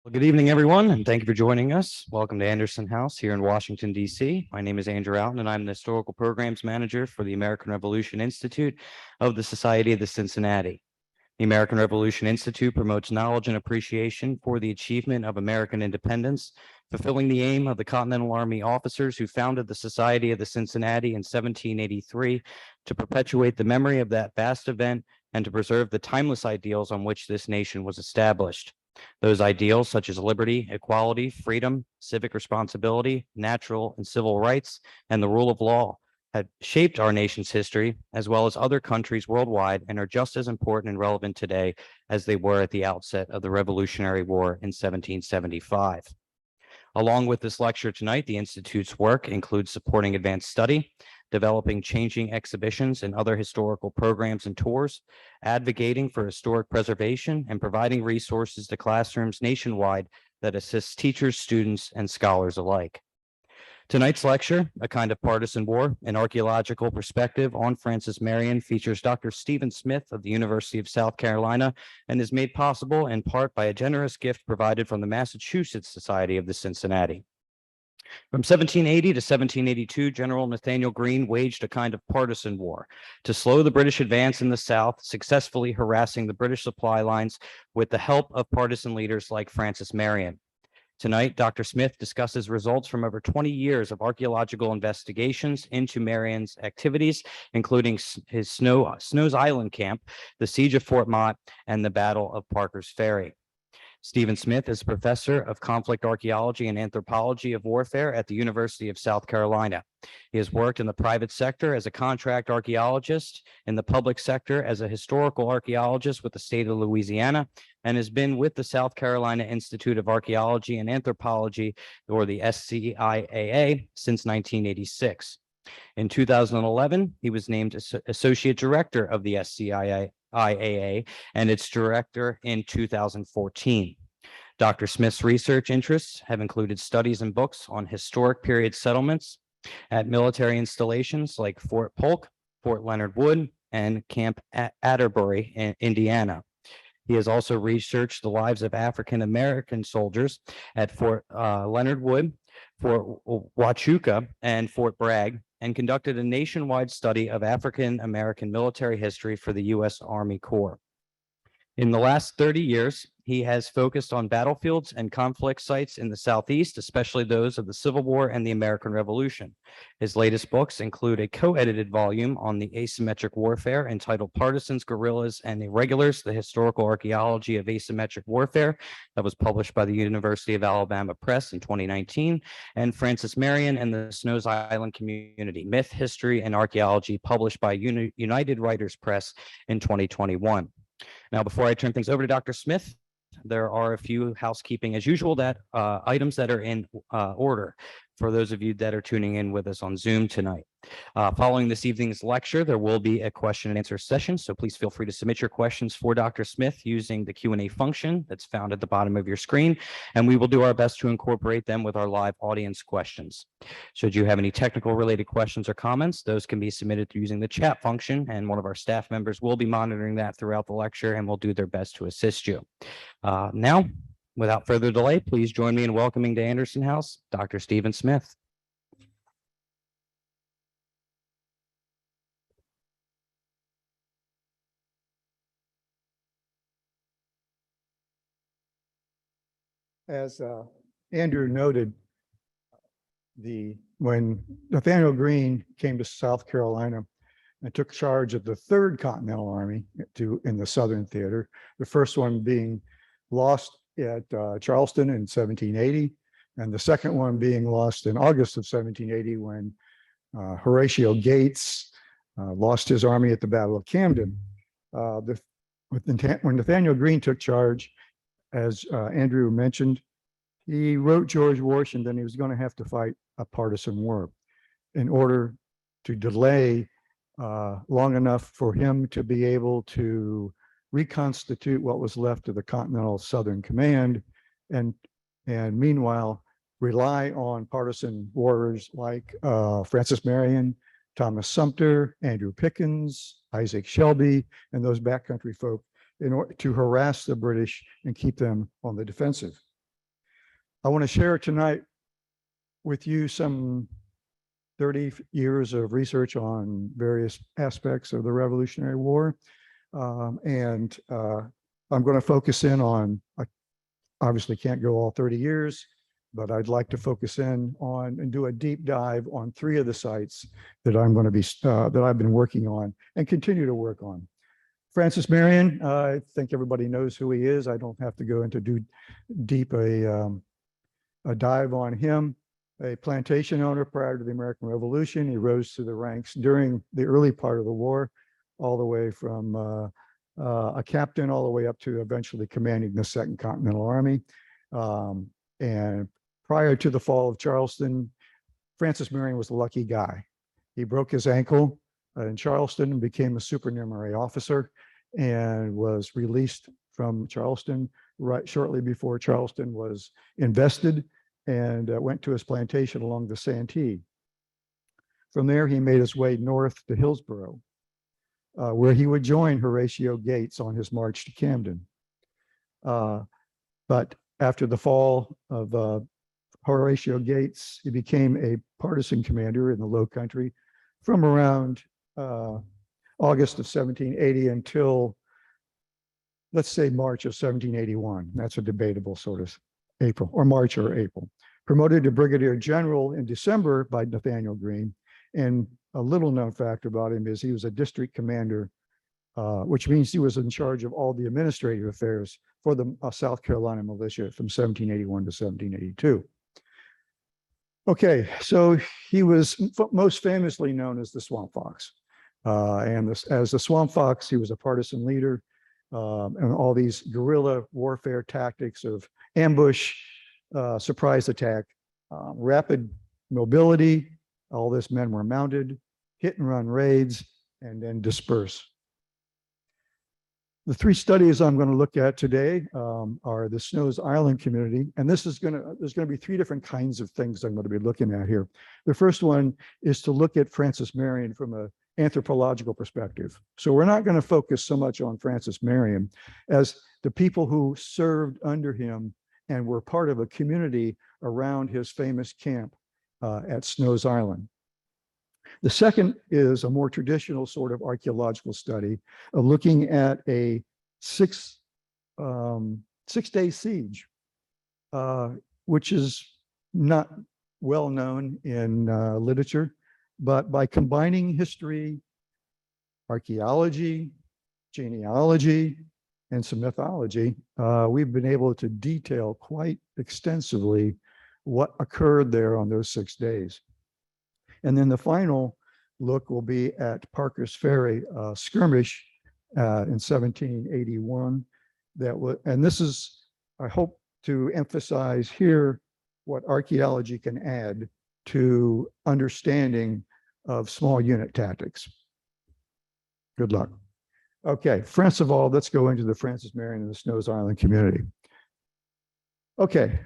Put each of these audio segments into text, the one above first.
Well, good evening, everyone, and thank you for joining us. Welcome to Anderson House here in Washington, D.C. My name is Andrew Alton, and I'm the Historical Programs Manager for the American Revolution Institute of the Society of the Cincinnati. The American Revolution Institute promotes knowledge and appreciation for the achievement of American independence, fulfilling the aim of the Continental Army officers who founded the Society of the Cincinnati in 1783 to perpetuate the memory of that vast event and to preserve the timeless ideals on which this nation was established. Those ideals, such as liberty, equality, freedom, civic responsibility, natural and civil rights, and the rule of law, have shaped our nation's history, as well as other countries worldwide, and are just as important and relevant today as they were at the outset of the Revolutionary War in 1775. Along with this lecture tonight, the Institute's work includes supporting advanced study, developing changing exhibitions and other historical programs and tours, advocating for historic preservation, and providing resources to classrooms nationwide that assist teachers, students, and scholars alike. Tonight's lecture, A Kind of Partisan War, an Archaeological Perspective on Francis Marion, features Dr. Stephen Smith of the University of South Carolina and is made possible in part by a generous gift provided from the Massachusetts Society of the Cincinnati. From 1780 to 1782, General Nathanael Greene waged a kind of partisan war to slow the British advance in the South, successfully harassing the British supply lines with the help of partisan leaders like Francis Marion. Tonight, Dr. Smith discusses results from over 20 years of archaeological investigations into Marion's activities, including his Snows Island camp, the Siege of Fort Motte, and the Battle of Parkers Ferry. Stephen Smith is professor of conflict archaeology and anthropology of warfare at the University of South Carolina. He has worked in the private sector as a contract archaeologist, in the public sector as a historical archaeologist with the state of Louisiana, and has been with the South Carolina Institute of Archaeology and Anthropology, or the SCIAA, since 1986. In 2011, he was named Associate Director of the SCIAA and its director in 2014. Dr. Smith's research interests have included studies and books on historic period settlements at military installations like Fort Polk, Fort Leonard Wood, and Camp Atterbury in Indiana. He has also researched the lives of African American soldiers at Fort Leonard Wood, Fort Huachuca, and Fort Bragg, and conducted a nationwide study of African American military history for the U.S. Army Corps. In the last 30 years, he has focused on battlefields and conflict sites in the Southeast, especially those of the Civil War and the American Revolution. His latest books include a co-edited volume on the asymmetric warfare entitled Partisans, Guerillas, and Irregulars, the Historical Archaeology of Asymmetric Warfare, that was published by the University of Alabama Press in 2019, and Francis Marion and the Snows Island Community, Myth, History, and Archaeology, published by United Writers Press in 2021. Now, before I turn things over to Dr. Smith, there are a few housekeeping as usual items that are in order for those of you that are tuning in with us on Zoom tonight. Following this evening's lecture, there will be a question and answer session, so please feel free to submit your questions for Dr. Smith using the Q&A function that's found at the bottom of your screen, and we will do our best to incorporate them with our live audience questions. Should you have any technical related questions or comments, those can be submitted using the chat function, and one of our staff members will be monitoring that throughout the lecture and will do their best to assist you. Now, without further delay, please join me in welcoming to Anderson House, Dr. Stephen Smith. As Andrew noted, when Nathanael Greene came to South Carolina and took charge of the Third Continental Army in the Southern Theater, the first one being lost at Charleston in 1780, and the second one being lost in August of 1780 when Horatio Gates lost his army at the Battle of Camden. When Nathanael Greene took charge, as Andrew mentioned, he wrote George Washington he was going to have to fight a partisan war in order to delay long enough for him to be able to reconstitute what was left of the Continental Southern Command, and meanwhile rely on partisan warriors like Francis Marion, Thomas Sumter, Andrew Pickens, Isaac Shelby, and those backcountry folk in order to harass the British and keep them on the defensive. I want to share tonight with you some 30 years of research on various aspects of the Revolutionary War. And I'm going to focus in on, I obviously can't go all 30 years, but I'd like to focus in on and do a deep dive on 3 of the sites that I'm going to be, that I've been working on and continue to work on. Francis Marion, I think everybody knows who he is. I don't have to go into deep a dive on him. A plantation owner prior to the American Revolution. He rose through the ranks during the early part of the war, all the way from a captain all the way up to eventually commanding the Second Continental Army. And prior to the fall of Charleston, Francis Marion was a lucky guy. He broke his ankle in Charleston and became a supernumerary officer and was released from Charleston right shortly before Charleston was invested, and went to his plantation along the Santee. From there, he made his way north to Hillsborough, where he would join Horatio Gates on his march to Camden. But after the fall of Horatio Gates, he became a partisan commander in the Low Country from around August of 1780 until, let's say, March of 1781. That's a debatable sort of April or March or April. Promoted to brigadier general in December by Nathanael Greene. And a little known fact about him is he was a district commander, which means he was in charge of all the administrative affairs for the South Carolina militia from 1781 to 1782. Okay, so he was most famously known as the Swamp Fox. As the Swamp Fox, he was a partisan leader, and all these guerrilla warfare tactics of ambush, surprise attack, rapid mobility. All this men were mounted, hit and run raids, and then disperse. The 3 studies I'm going to look at today are the Snows Island community, and there's going to be 3 different kinds of things I'm going to be looking at here. The first one is to look at Francis Marion from an anthropological perspective. So we're not going to focus so much on Francis Marion as the people who served under him and were part of a community around his famous camp at Snows Island. The second is a more traditional sort of archaeological study of looking at a six-day siege, which is not well known in literature, but by combining history, archaeology, genealogy, and some mythology, we've been able to detail quite extensively what occurred there on those 6 days. And then the final look will be at Parkers Ferry skirmish in 1781. And this is, I hope to emphasize here what archaeology can add to understanding of small unit tactics. Good luck. Okay, first of all, let's go into the Francis Marion and the Snows Island community. Okay,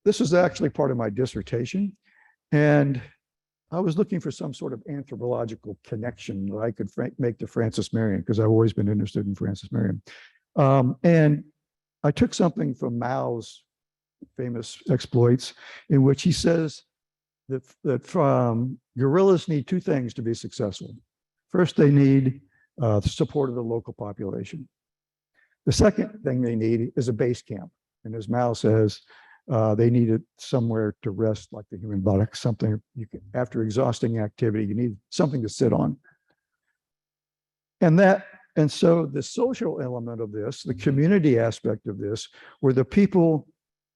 this was actually part of my dissertation, and I was looking for some sort of anthropological connection that I could make to Francis Marion, because I've always been interested in Francis Marion. And I took something from Mao's famous exploits, in which he says that guerrillas need 2 things to be successful. First, they need the support of the local population. The second thing they need is a base camp. And as Mao says, they needed somewhere to rest, like the human body, something you can, after exhausting activity, you need something to sit on. And so the social element of this, the community aspect of this, were the people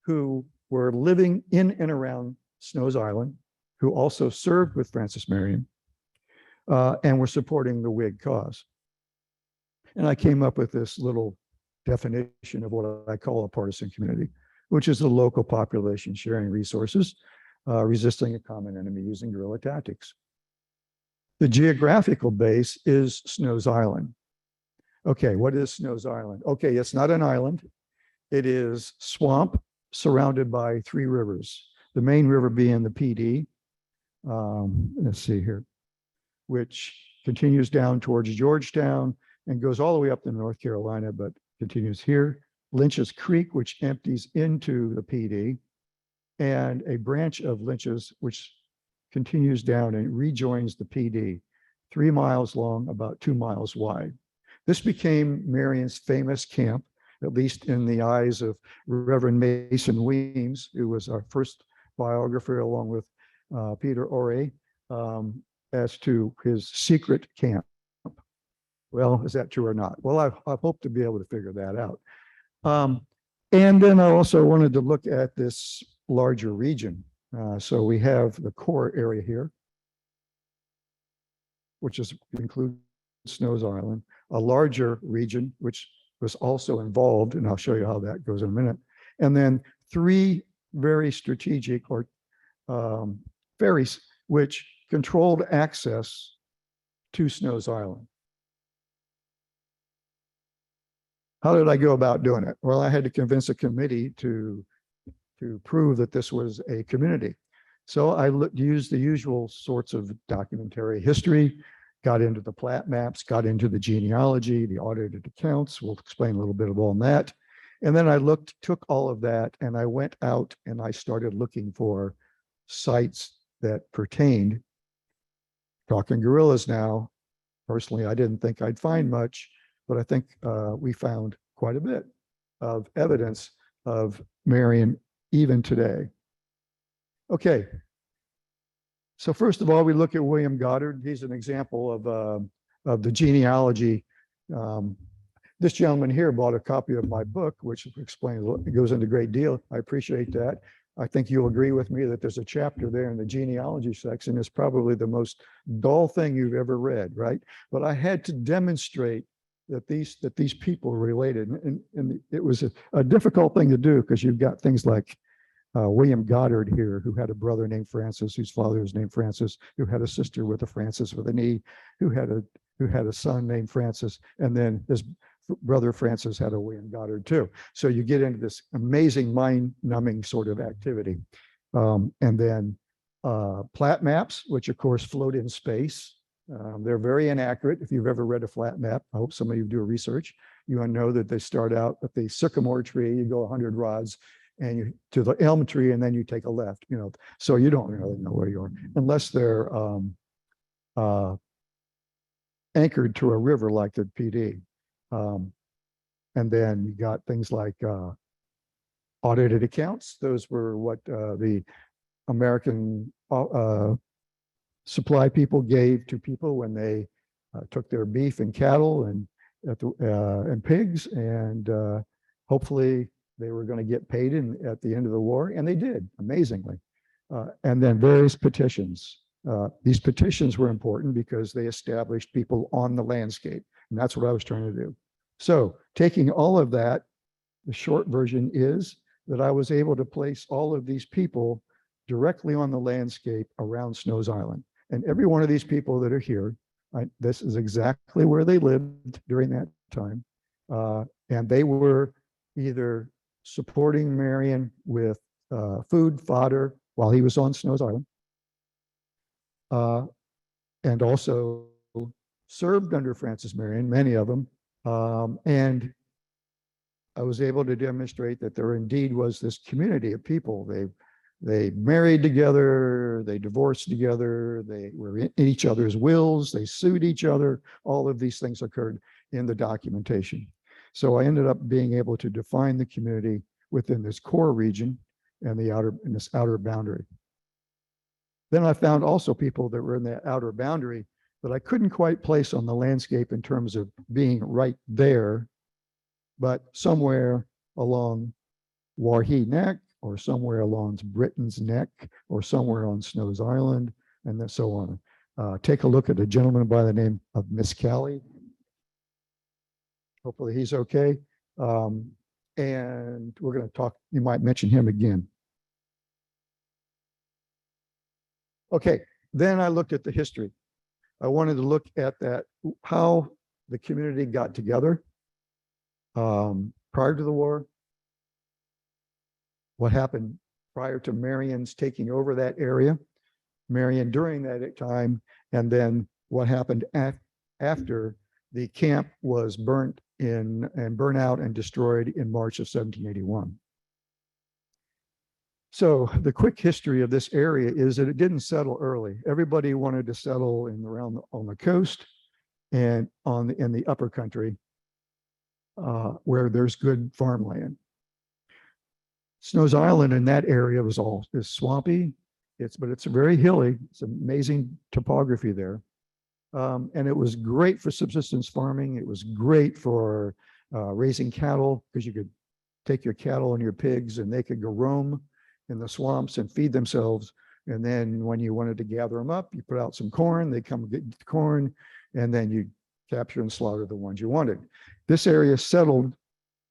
who were living in and around Snows Island, who also served with Francis Marion, and were supporting the Whig cause. And I came up with this little definition of what I call a partisan community, which is the local population sharing resources, resisting a common enemy using guerrilla tactics. The geographical base is Snows Island. Okay, what is Snows Island? Okay, it's not an island. It is swamp surrounded by 3 rivers. The main river being the Ph.D. Let's see here, which continues down towards Georgetown and goes all the way up to North Carolina, but continues here, Lynch's Creek, which empties into the PD, and a branch of Lynch's, which continues down and rejoins the PD, 3 miles long, about 2 miles wide. This became Marion's famous camp, at least in the eyes of Reverend Mason Weems, who was our first biographer, along with Peter Ore, as to his secret camp. Well, is that true or not? Well, I hope to be able to figure that out. And then I also wanted to look at this larger region. So we have the core area here, which includes Snows Island, a larger region, which was also involved, and I'll show you how that goes in a minute. And then 3 very strategic or ferries, which controlled access to Snows Island. How did I go about doing it? Well, I had to convince a committee to prove that this was a community. So I used the usual sorts of documentary history, got into the Plat Maps, got into the genealogy, the audited accounts. We'll explain a little bit on that. And then I took all of that, and I went out and I started looking for sites that pertained. Talking guerrillas now. Personally, I didn't think I'd find much, but I think we found quite a bit of evidence of Marion even today. Okay. So first of all, we look at William Goddard. He's an example of the genealogy. This gentleman here bought a copy of my book, which explains, it goes into a great deal. I appreciate that. I think you'll agree with me that there's a chapter there in the genealogy section. It's probably the most dull thing you've ever read, right? But I had to demonstrate that these people were related. And it was a difficult thing to do, because you've got things like William Goddard here, who had a brother named Francis, whose father was named Francis, who had a sister with a Francis with an E, who had a son named Francis, and then his brother Francis had a William Goddard too. So you get into this amazing mind-numbing sort of activity. And then Plat Maps, which of course float in space. They're very inaccurate. If you've ever read a flat map, I hope some of you do research, you know that they start out at the sycamore tree, you go 100 rods, and you to the elm tree, and then you take a left, so you don't really know where you are, unless they're anchored to a river like the PD. And then you got things like audited accounts. Those were what the American supply people gave to people when they took their beef and cattle and pigs, and hopefully they were going to get paid at the end of the war, and they did, amazingly. And then various petitions. These petitions were important because they established people on the landscape, and that's what I was trying to do. So taking all of that, the short version is that I was able to place all of these people directly on the landscape around Snows Island. And every one of these people that are here, this is exactly where they lived during that time. And they were either supporting Marion with food, fodder, while he was on Snows Island, and also served under Francis Marion, many of them. And I was able to demonstrate that there indeed was this community of people. They married together, they divorced together, they were in each other's wills, they sued each other. All of these things occurred in the documentation. So I ended up being able to define the community within this core region and this outer boundary. Then I found also people that were in the outer boundary that I couldn't quite place on the landscape in terms of being right there, but somewhere along Warhee Neck, or somewhere along Britain's Neck, or somewhere on Snows Island, and then so on. Take a look at a gentleman by the name of Miss Callie. Hopefully he's okay. And we're going to talk, you might mention him again. Okay, then I looked at the history. I wanted to look at that, how the community got together prior to the war, what happened prior to Marion's taking over that area, Marion during that time, and then what happened after the camp was burnt and burnt out and destroyed in March of 1781. So the quick history of this area is that it didn't settle early. Everybody wanted to settle on the coast and in the upper country where there's good farmland. Snow's Island in that area is swampy. But it's very hilly. It's amazing topography there. And it was great for subsistence farming. It was great for raising cattle because you could take your cattle and your pigs and they could go roam in the swamps and feed themselves. And then when you wanted to gather them up, you put out some corn, they come get the corn, and then you capture and slaughter the ones you wanted. This area settled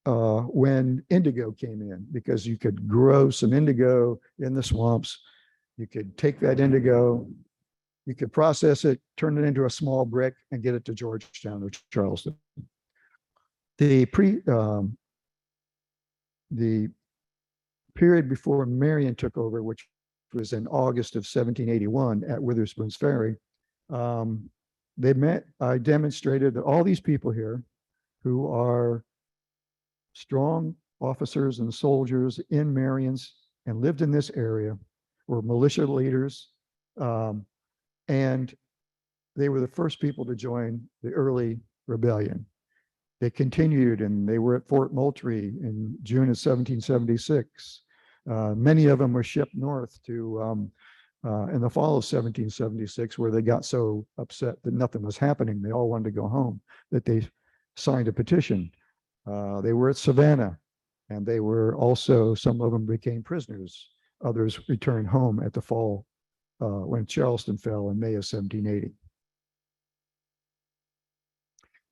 when indigo came in because you could grow some indigo in the swamps. You could take that indigo, you could process it, turn it into a small brick and get it to Georgetown or Charleston. The period before Marion took over, which was in August of 1781 at Witherspoon's Ferry, I demonstrated that all these people here who are strong officers and soldiers in Marion's and lived in this area were militia leaders, and they were the first people to join the early rebellion. They continued and they were at Fort Moultrie in June of 1776. Many of them were shipped north to in the fall of 1776, where they got so upset that nothing was happening. They all wanted to go home, that they signed a petition. They were at Savannah, and they were also, some of them became prisoners. Others returned home at the fall when Charleston fell in May of 1780.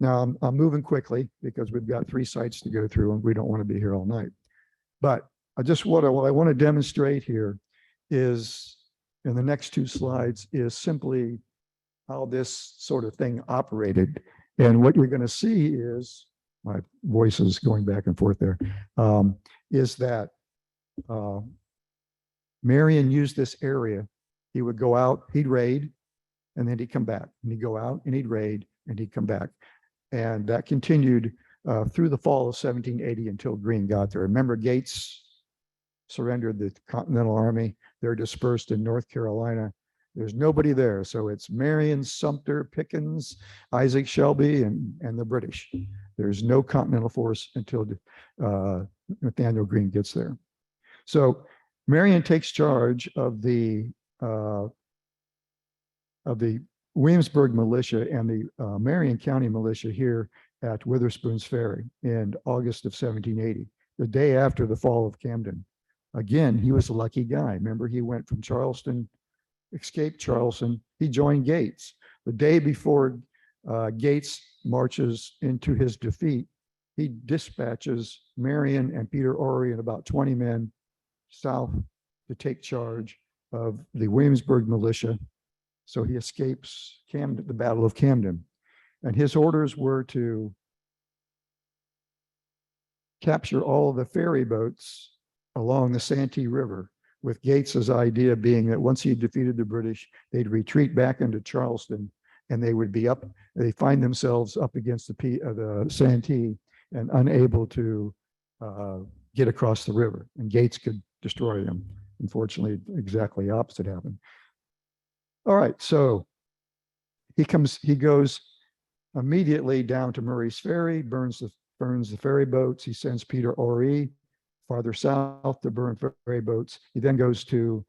Now, I'm moving quickly because we've got 3 sites to go through and we don't want to be here all night. But what I want to demonstrate here is, in the next 2 slides, is simply how this sort of thing operated. And what you're going to see is, my voice is going back and forth there, is that Marion used this area. He would go out, he'd raid, and then he'd come back. And he'd go out and he'd raid and he'd come back. And that continued through the fall of 1780 until Greene got there. Remember, Gates surrendered the Continental Army. They're dispersed in North Carolina. There's nobody there. So it's Marion, Sumter, Pickens, Isaac Shelby, and the British. There's no Continental force until Nathanael Greene gets there. So Marion takes charge of the Williamsburg militia and the Marion County militia here at Witherspoon's Ferry in August of 1780, the day after the fall of Camden. Again, he was a lucky guy. Remember, he went from Charleston, escaped Charleston. He joined Gates. The day before Gates marches into his defeat, he dispatches Marion and Peter Ory and about 20 men south to take charge of the Williamsburg militia. So he escapes Camden, the Battle of Camden. And his orders were to capture all of the ferry boats along the Santee River, with Gates's idea being that once he defeated the British, they'd retreat back into Charleston and they would be they find themselves up against the Santee and unable to get across the river, and Gates could destroy them. Unfortunately, exactly the opposite happened. All right, so he goes immediately down to Murray's Ferry, burns the ferry boats. He sends Peter Ory farther south to burn ferry boats. He then goes to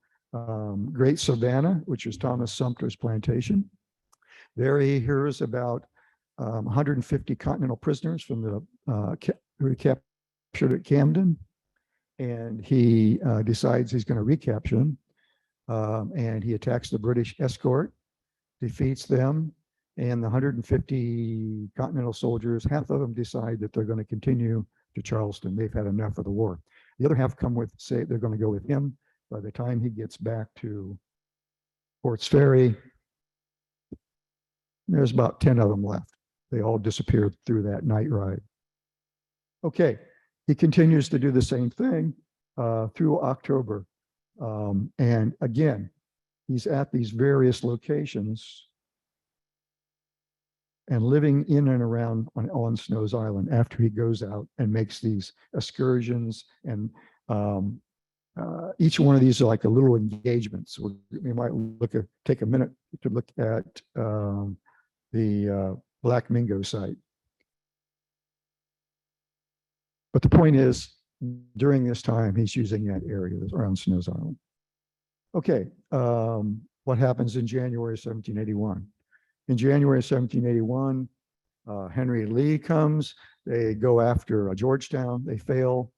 Great Savannah, which is Thomas Sumter's plantation. There he hears about 150 Continental prisoners from who he captured at Camden, and he decides he's going to recapture them. And he attacks the British escort, defeats them, and the 150 Continental soldiers, half of them decide that they're going to continue to Charleston. They've had enough of the war. The other half say they're going to go with him. By the time he gets back to Port's Ferry, there's about 10 of them left. They all disappeared through that night ride. Okay, he continues to do the same thing through October. And again, he's at these various locations and living in and around on Snow's Island after he goes out and makes these excursions. And each one of these are like a little engagement. So we might take a minute to look at the Black Mingo site. But the point is, during this time, he's using that area around Snow's Island. Okay, what happens in January 1781? In January 1781, Henry Lee comes. They go after Georgetown. They fail.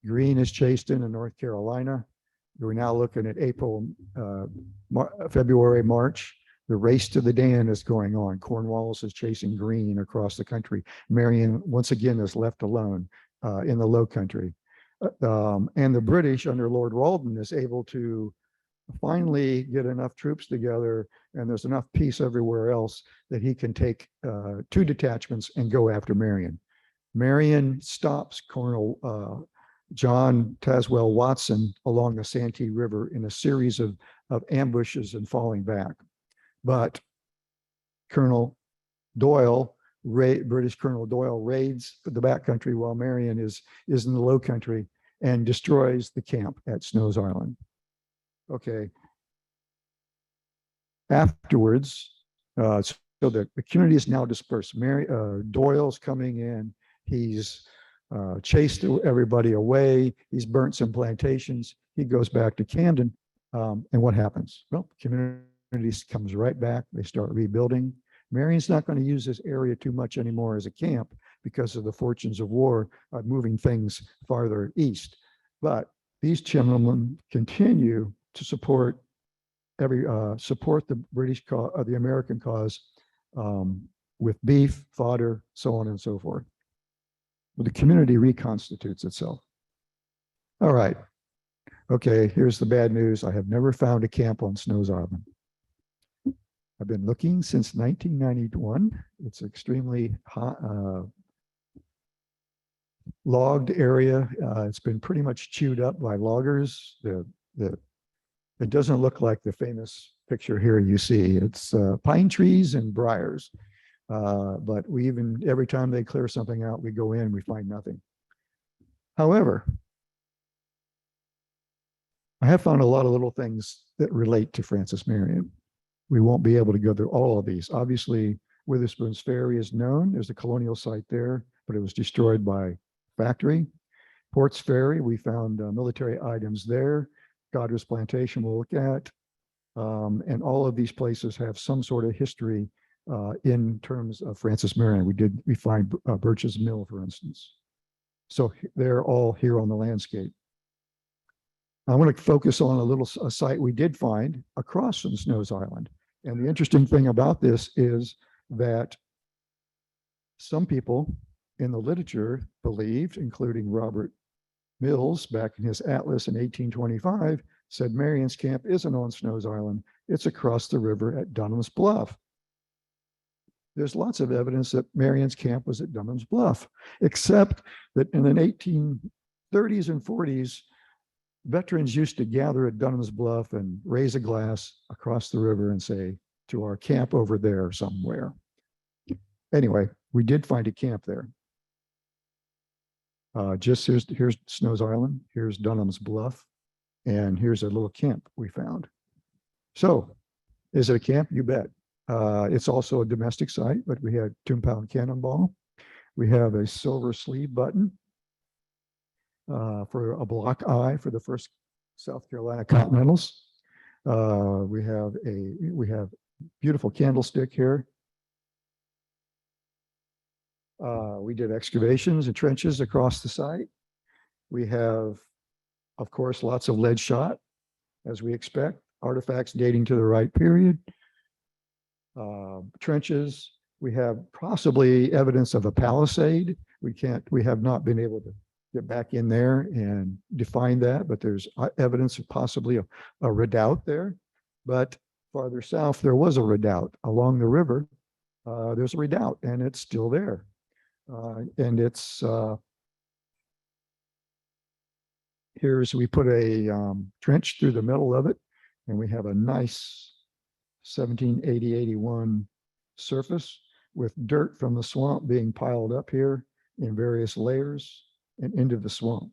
Greene is chased into North Carolina. We're now looking at April, February, March. The race to the Dan is going on. Cornwallis is chasing Greene across the country. Marion, once again, is left alone in the Low Country. And the British, under Lord Rawdon, is able to finally get enough troops together, and there's enough peace everywhere else that he can take 2 detachments and go after Marion. Marion stops Colonel John Tazewell Watson along the Santee River in a series of ambushes and falling back. But Colonel Doyle, British Colonel Doyle, raids the backcountry while Marion is in the Low Country and destroys the camp at Snow's Island. Okay. Afterwards, so the community is now dispersed. Doyle's coming in. He's chased everybody away. He's burnt some plantations. He goes back to Camden. And what happens? Well, the community comes right back. They start rebuilding. Marion's not going to use this area too much anymore as a camp because of the fortunes of war, moving things farther east. But these gentlemen continue to support the British cause, the American cause, with beef, fodder, so on and so forth. Well, the community reconstitutes itself. All right. Okay, here's the bad news. I have never found a camp on Snow's Island. I've been looking since 1991. It's extremely hot, logged area. It's been pretty much chewed up by loggers. It doesn't look like the famous picture here you see. It's pine trees and briars. But every time they clear something out, we go in, we find nothing. However, I have found a lot of little things that relate to Francis Marion. We won't be able to go through all of these. Obviously, Witherspoon's Ferry is known. There's a colonial site there, but it was destroyed by factory. Port's Ferry, we found military items there. Godress Plantation we'll look at. And all of these places have some sort of history in terms of Francis Marion. We find Birch's Mill, for instance. So they're all here on the landscape. I want to focus on a site we did find across from Snow's Island. And the interesting thing about this is that some people in the literature believed, including Robert Mills back in his atlas in 1825, said Marion's camp isn't on Snow's Island, it's across the river at Dunham's Bluff. There's lots of evidence that Marion's camp was at Dunham's Bluff, except that in the 1830s and 40s, veterans used to gather at Dunham's Bluff and raise a glass across the river and say, to our camp over there somewhere. Anyway, we did find a camp there. Just here's Snow's Island, here's Dunham's Bluff, and here's a little camp we found. So, is it a camp? You bet. It's also a domestic site, but we had 2-pound cannonball. We have a silver sleeve button for a block eye for the first South Carolina Continentals. We have beautiful candlestick here. We did excavations and trenches across the site. We have, of course, lots of lead shot, as we expect, artifacts dating to the right period. Trenches, we have possibly evidence of a palisade. We have not been able to get back in there and define that, but there's evidence of possibly a redoubt there. But farther south, there was a redoubt along the river. There's a redoubt and it's still there. And it's, we put a trench through the middle of it, and we have a nice 1780-81 surface. with dirt from the swamp being piled up here in various layers and into the swamp.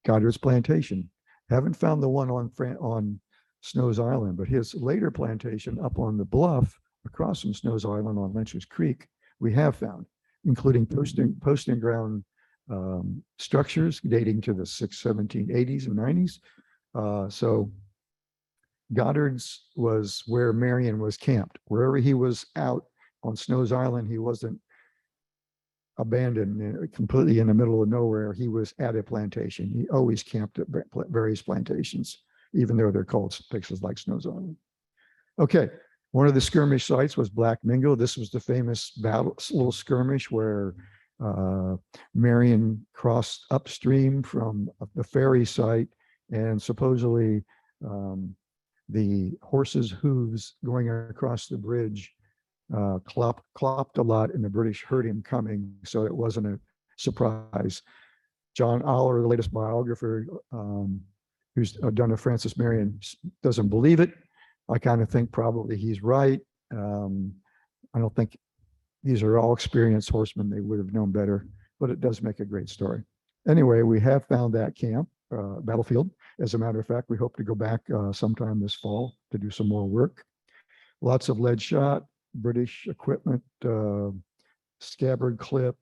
Goddard's plantation. Haven't found the one on Snow's Island, but his later plantation up on the bluff across from Snow's Island on Lynch's Creek, we have found, including posting ground structures dating to the 1780s and 90s. So Goddard's was where Marion was camped. Wherever he was out on Snow's Island, he wasn't abandoned completely in the middle of nowhere. He was at a plantation. He always camped at various plantations, even though they're called places like Snow's Island. Okay, one of the skirmish sites was Black Mingo. This was the famous little skirmish where Marion crossed upstream from the ferry site, and supposedly the horses' hooves going across the bridge clopped a lot, and the British heard him coming, so it wasn't a surprise. John Aller, the latest biographer, who's done a Francis Marion, doesn't believe it. I kind of think probably he's right. I don't think these are all experienced horsemen. They would have known better, but it does make a great story. Anyway, we have found that camp, battlefield. As a matter of fact, we hope to go back sometime this fall to do some more work. Lots of lead shot, British equipment, scabbard clip,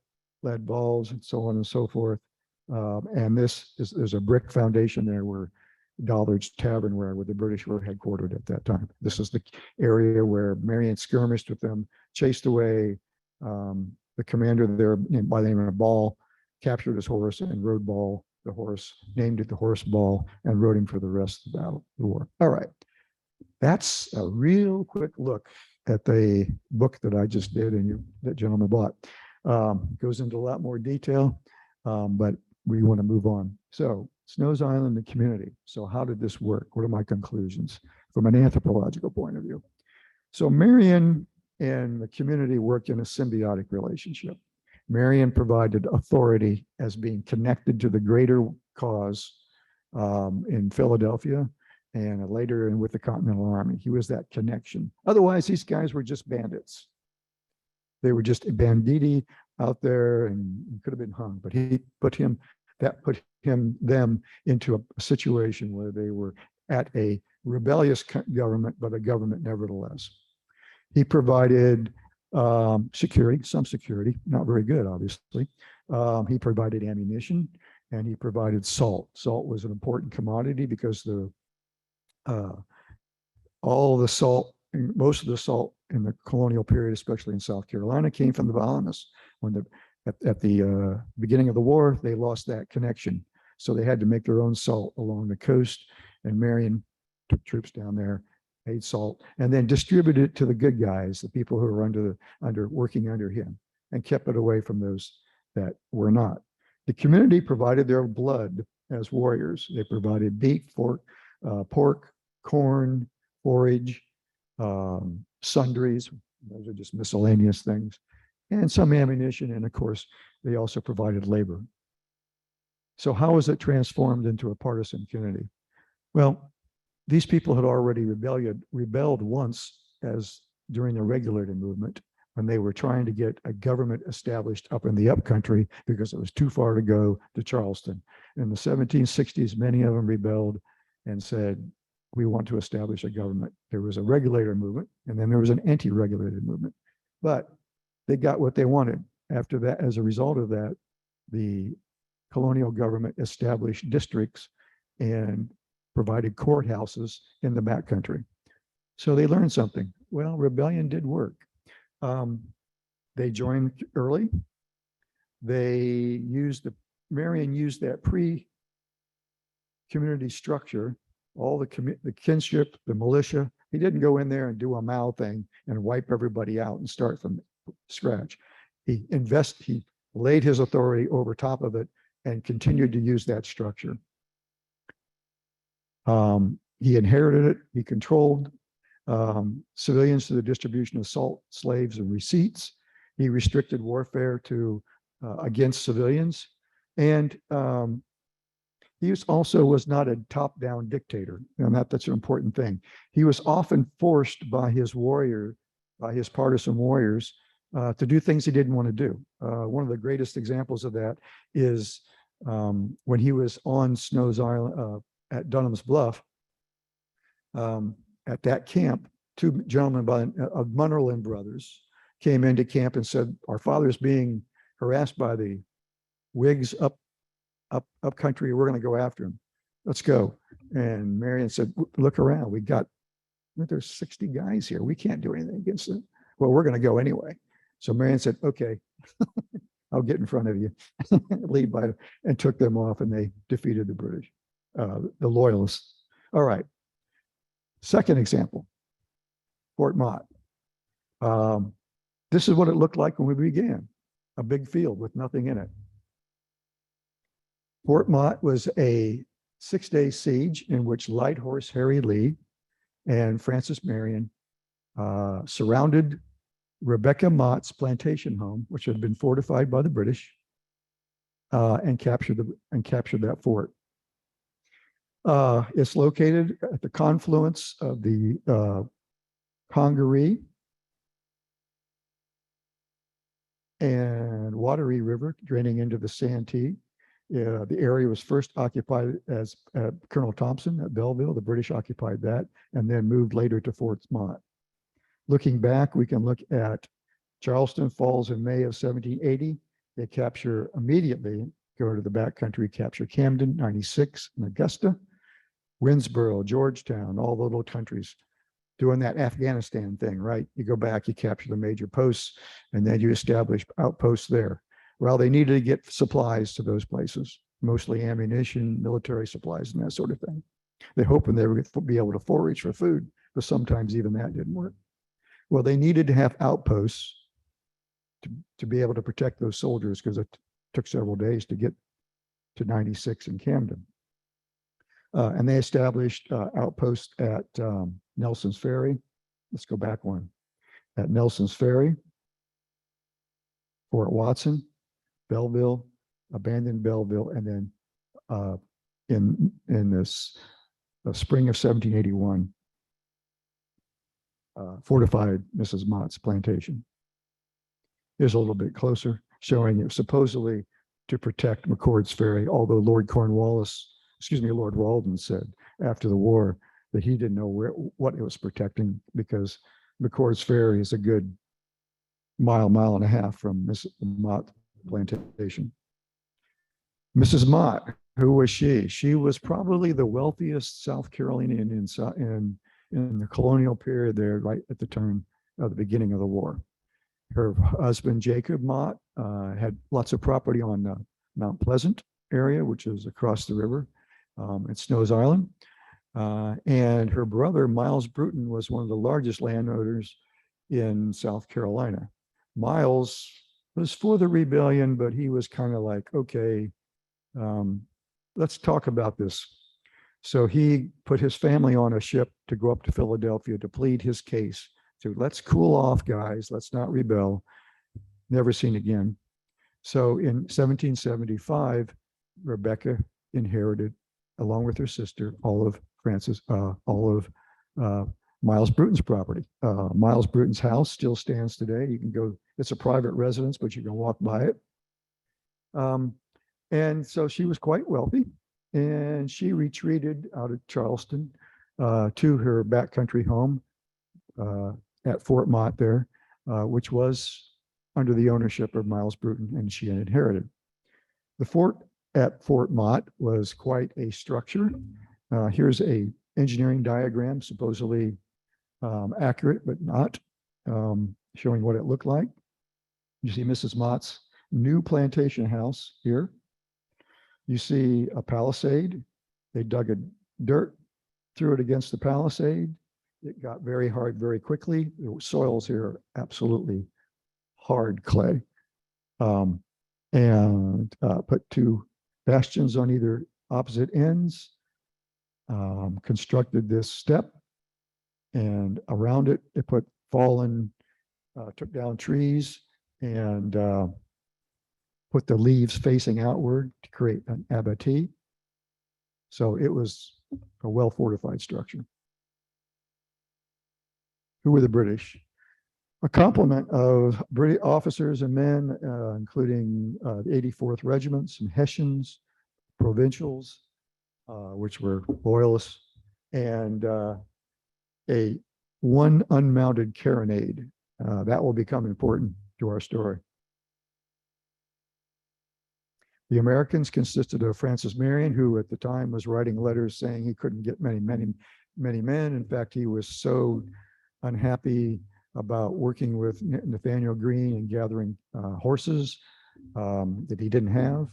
lead balls, and so on and so forth. And there's a brick foundation there where Dollard's Tavern, where the British were headquartered at that time. This is the area where Marion skirmished with them, chased away the commander there by the name of Ball, captured his horse and rode Ball, the horse, named it the Horse Ball, and rode him for the rest of the battle, the war. All right. That's a real quick look at the book that I just did and that gentleman bought. Goes into a lot more detail, but we want to move on. So Snow's Island, the community. So how did this work? What are my conclusions from an anthropological point of view? So Marion and the community worked in a symbiotic relationship. Marion provided authority as being connected to the greater cause in Philadelphia, and later with the Continental Army. He was that connection. Otherwise, these guys were just bandits. They were just banditti out there and could have been hung, but he put them into a situation where they were at a rebellious government, but a government nevertheless. He provided security, some security, not very good, obviously. He provided ammunition, and he provided salt. Salt was an important commodity because all the salt, most of the salt in the colonial period, especially in South Carolina, came from the colonists. At the beginning of the war, they lost that connection. So they had to make their own salt along the coast, and Marion took troops down there, made salt, and then distributed it to the good guys, the people who were working under him, and kept it away from those that were not. The community provided their blood as warriors. They provided beef, pork, corn, forage, sundries. Those are just miscellaneous things, and some ammunition. And of course, they also provided labor. So how was it transformed into a partisan community? Well, these people had already rebelled once during the Irregulars movement, when they were trying to get a government established up in the upcountry because it was too far to go to Charleston. In the 1760s, many of them rebelled and said, we want to establish a government. There was a regulator movement, and then there was an anti-regulator movement. But they got what they wanted. After that, as a result of that, the colonial government established districts and provided courthouses in the backcountry. So they learned something. Well, rebellion did work. They joined early. Marion used that pre-community structure, all the kinship, the militia. He didn't go in there and do a Mao thing and wipe everybody out and start from scratch. He laid his authority over top of it and continued to use that structure. He inherited it. He controlled civilians to the distribution of salt, slaves, and receipts. He restricted warfare against civilians. And he was not a top-down dictator. And that's an important thing. He was often forced by his warrior by his partisan warriors to do things he didn't want to do. One of the greatest examples of that is when he was on Snow's Island at Dunham's Bluff. At that camp, two gentlemen of Munnerlyn brothers came into camp and said, "Our father's being harassed by the Whigs up country. We're going to go after him. Let's go." And Marion said, "Look around. There's 60 guys here. We can't do anything against them." "Well, we're going to go anyway." So Marion said, "Okay, I'll get in front of you." Lead by, and took them off, and they defeated the British, the Loyalists. All right. Second example, Fort Motte. This is what it looked like when we began, a big field with nothing in it. Fort Motte was a 6-day siege in which Light Horse Harry Lee and Francis Marion surrounded Rebecca Mott's plantation home, which had been fortified by the British, and captured that fort. It's located at the confluence of the Congaree and Wateree River, draining into the Santee. The area was first occupied as Colonel Thompson at Belleville. The British occupied that and then moved later to Fort Motte. Looking back, we can look at Charleston Falls in May of 1780. They capture immediately, go to the backcountry, capture Camden, 96, and Augusta, Winnsboro, Georgetown, all the little countries doing that Afghanistan thing, right? You go back, you capture the major posts, and then you establish outposts there. Well, they needed to get supplies to those places, mostly ammunition, military supplies, and that sort of thing. They hoping they would be able to forage for food, but sometimes even that didn't work. Well, they needed to have outposts to be able to protect those soldiers, because it took several days to get to 96 in Camden. And they established outposts at Nelson's Ferry. Let's go back one. At Nelson's Ferry, Fort Watson, Belleville, abandoned Belleville, and then in this spring of 1781, fortified Mrs. Mott's plantation. Here's a little bit closer, showing it supposedly to protect McCord's Ferry, although Lord Walden said after the war that he didn't know what it was protecting, because McCord's Ferry is a good mile and a half from Mrs. Mott plantation. Mrs. Mott, who was she? She was probably the wealthiest South Carolinian in the colonial period there, right at the turn of the beginning of the war. Her husband, Jacob Mott, had lots of property on Mount Pleasant area, which is across the river at Snow's Island. And her brother, Miles Bruton, was one of the largest landowners in South Carolina. Miles was for the rebellion, but he was kind of like, okay, let's talk about this. So he put his family on a ship to go up to Philadelphia to plead his case. So let's cool off, guys. Let's not rebel. Never seen again. So in 1775, Rebecca inherited, along with her sister, all of Miles Bruton's property. Miles Bruton's house still stands today. You can go, it's a private residence, but you can walk by it. And so she was quite wealthy, and she retreated out of Charleston to her backcountry home at Fort Motte there, which was under the ownership of Miles Bruton, and she had inherited. The fort at Fort Motte was quite a structure. Here's a engineering diagram, supposedly accurate, but not, showing what it looked like. You see Mrs. Mott's new plantation house here. You see a palisade. They dug a dirt, threw it against the palisade. It got very hard very quickly. The soils here are absolutely hard clay. And put two bastions on either opposite ends, constructed this step, and around it, they put took down trees and put the leaves facing outward to create an abatis. So it was a well-fortified structure. Who were the British? A complement of British officers and men, including the 84th Regiment, some Hessians, provincials, which were loyalists, and one unmounted carronade. That will become important to our story. The Americans consisted of Francis Marion, who at the time was writing letters saying he couldn't get many men. In fact, he was so unhappy about working with Nathanael Greene and gathering horses that he didn't have,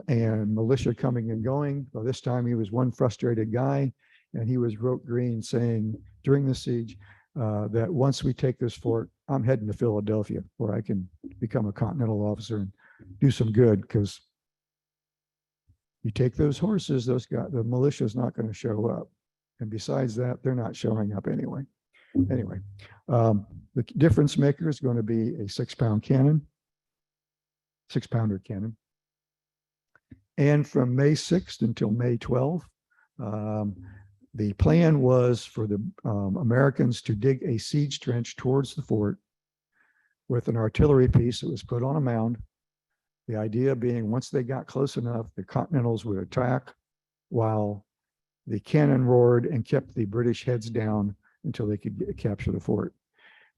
and militia coming and going. Well, this time he was one frustrated guy, and he wrote Greene saying during the siege that once we take this fort, I'm heading to Philadelphia where I can become a Continental officer and do some good, because you take those horses, the militia is not going to show up. And besides that, they're not showing up anyway. Anyway, the difference maker is going to be a 6-pound cannon, 6-pounder cannon. And from May 6th until May 12th, the plan was for the Americans to dig a siege trench towards the fort with an artillery piece that was put on a mound. The idea being once they got close enough, the Continentals would attack while the cannon roared and kept the British heads down until they could capture the fort.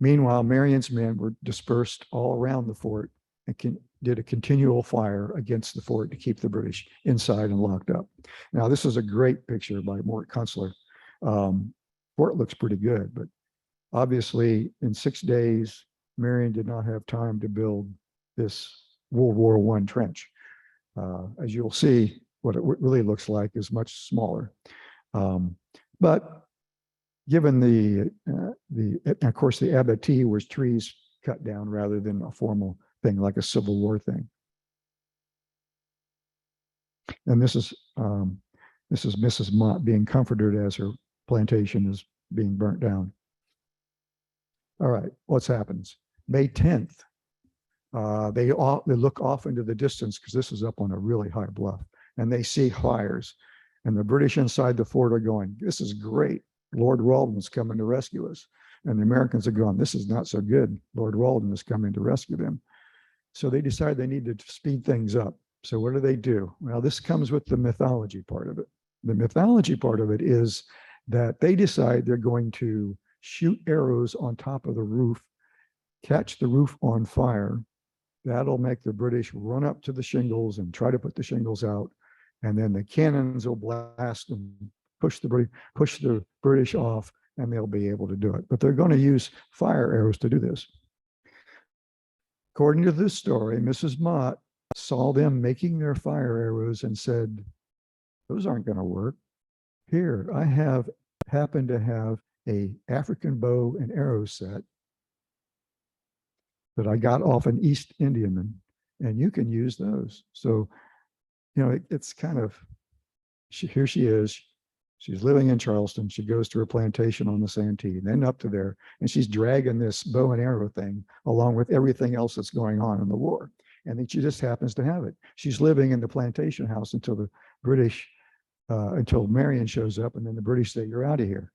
Meanwhile, Marion's men were dispersed all around the fort and did a continual fire against the fort to keep the British inside and locked up. Now, this is a great picture by Mort Kunstler. Fort looks pretty good, but obviously in 6 days, Marion did not have time to build this World War I trench. As you'll see, what it really looks like is much smaller. But given of course, the abattis was trees cut down rather than a formal thing like a Civil War thing. And this is Mrs. Mott being comforted as her plantation is being burnt down. All right, what's happens? May 10th, they look off into the distance because this is up on a really high bluff, and they see fires. And the British inside the fort are going, this is great. Lord Rawdon's coming to rescue us. And the Americans are going, this is not so good. Lord Rawdon is coming to rescue them. So they decide they need to speed things up. So what do? Well, this comes with the mythology part of it. The mythology part of it is that they decide they're going to shoot arrows on top of the roof, catch the roof on fire. That'll make the British run up to the shingles and try to put the shingles out. And then the cannons will blast and push the British off, and they'll be able to do it. But they're going to use fire arrows to do this. According to this story, Mrs. Mott saw them making their fire arrows and said, those aren't going to work. Here, I happen to have a African bow and arrow set that I got off an East Indiaman, and you can use those. So, it's kind of, here she is. She's living in Charleston. She goes to her plantation on the Santee, and then up to there, and she's dragging this bow and arrow thing along with everything else that's going on in the war. And then she just happens to have it. She's living in the plantation house until the British, until Marion shows up, and then the British say, you're out of here.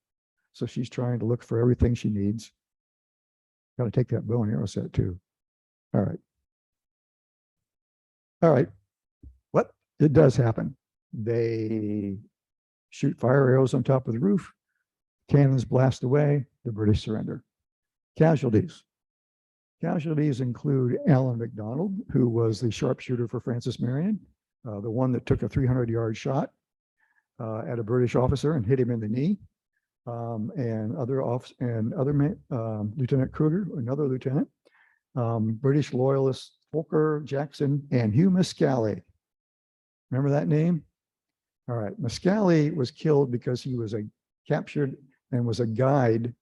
So she's trying to look for everything she needs. Got to take that bow and arrow set too. All right. What? It does happen. They shoot fire arrows on top of the roof. Cannons blast away. The British surrender. Casualties. Casualties include Alan McDonald, who was the sharpshooter for Francis Marion, the one that took a 300-yard shot at a British officer and hit him in the knee. And Lieutenant Kruger, another lieutenant, British loyalists Folker Jackson and Hugh Muscally. Remember that name? All right, Muscally was killed because he was captured and was a guide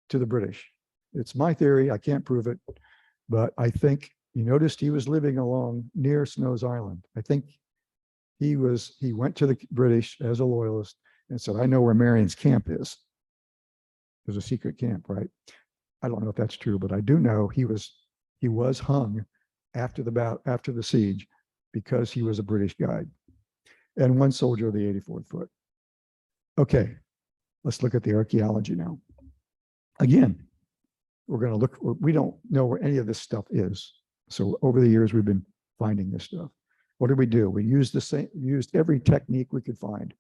to the British. It's my theory, I can't prove it, but I think you noticed he was living along near Snow's Island. I think he went to the British as a loyalist and said, I know where Marion's camp is. There's a secret camp, right? I don't know if that's true, but I do know he was hung after the siege because he was a British guide and one soldier of the 84th Foot. Okay, let's look at the archaeology now. Again, we're going to look, we don't know where any of this stuff is. So over the years, we've been finding this stuff. What did we do? We used used every technique we could find.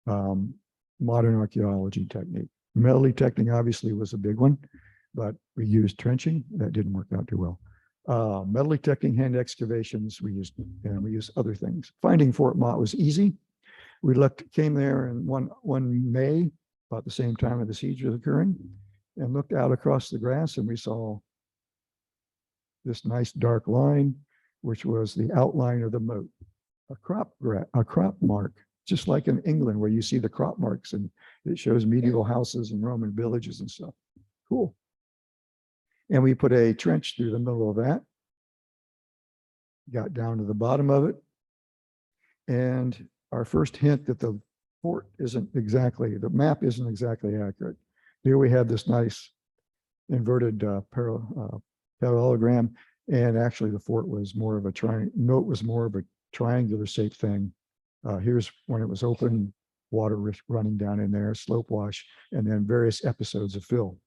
Modern archaeology technique. Metal detecting obviously was a big one, but we used trenching. That didn't work out too well. Metal detecting, hand excavations, we used other things. Finding Fort Motte was easy. We came there in one May, about the same time of the siege was occurring, and looked out across the grass, and we saw this nice dark line, which was the outline of the moat, a crop mark, just like in England where you see the crop marks, and it shows medieval houses and Roman villages and stuff. Cool. And we put a trench through the middle of that, got down to the bottom of it, and our first hint that the fort the map isn't exactly accurate. Here we have this nice inverted parallelogram, and actually the fort was more of a moat was more of a triangular shaped thing. Here's when it was open, water running down in there, slope wash, and then various episodes of fill.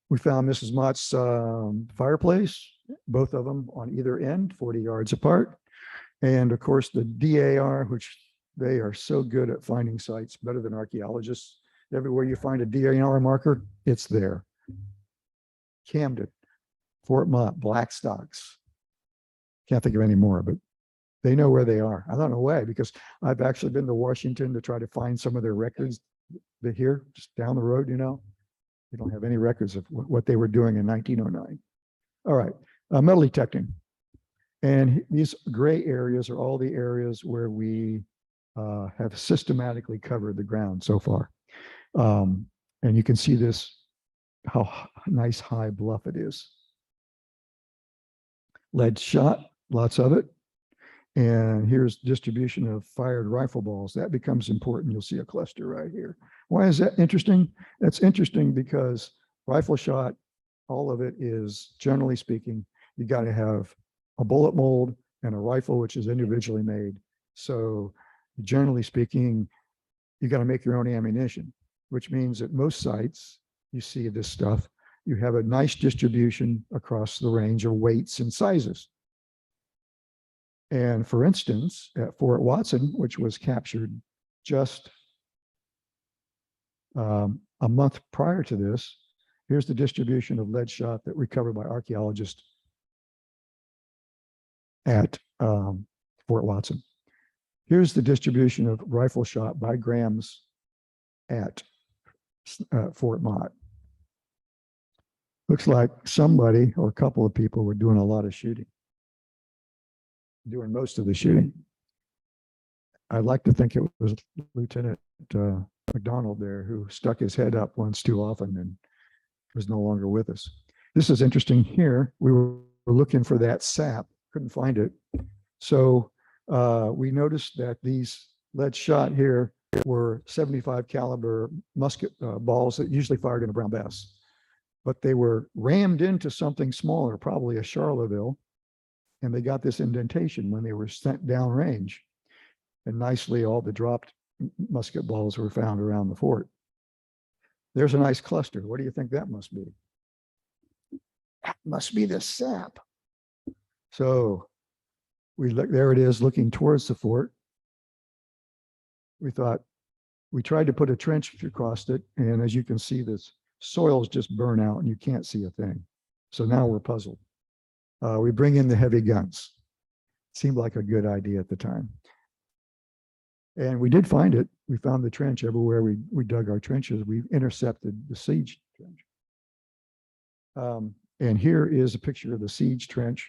We found Mrs. Mott's fireplace, both of them on either end, 40 yards apart. And of course, the DAR, which they are so good at finding sites, better than archaeologists. Everywhere you find a DAR marker, it's there. Camden, Fort Motte, Blackstocks. Can't think of any more, but they know where they are. I don't know why, because I've actually been to Washington to try to find some of their records. They're here, just down the road, you know. They don't have any records of what they were doing in 1909. All right, metal detecting. And these gray areas are all the areas where we have systematically covered the ground so far. And you can see this, how nice high bluff it is. Lead shot, lots of it. And here's distribution of fired rifle balls. That becomes important. You'll see a cluster right here. Why is that interesting? That's interesting because rifle shot, all of it is, generally speaking, you got to have a bullet mold and a rifle, which is individually made. So generally speaking, you got to make your own ammunition, which means at most sites, you see this stuff, you have a nice distribution across the range of weights and sizes. And for instance, at Fort Watson, which was captured just a month prior to this, here's the distribution of lead shot that recovered by archaeologists at Fort Watson. Here's the distribution of rifle shot by grams at Fort Motte. Looks like somebody or a couple of people were doing a lot of shooting, doing most of the shooting. I'd like to think it was Lieutenant McDonald there who stuck his head up once too often and was no longer with us. This is interesting here. We were looking for that sap, couldn't find it. So we noticed that these lead shot here were 75 caliber musket balls that usually fired in a brown bass, but they were rammed into something smaller, probably a Charleville, and they got this indentation when they were sent downrange. And nicely, all the dropped musket balls were found around the fort. There's a nice cluster. What do you think that must be? That must be the sap. So we look, there it is looking towards the fort. We thought, we tried to put a trench across it, and as you can see, this soil's just burn out and you can't see a thing. So now we're puzzled. We bring in the heavy guns. Seemed like a good idea at the time. And we did find it. We found the trench everywhere we dug our trenches. We intercepted the siege trench. And here is a picture of the siege trench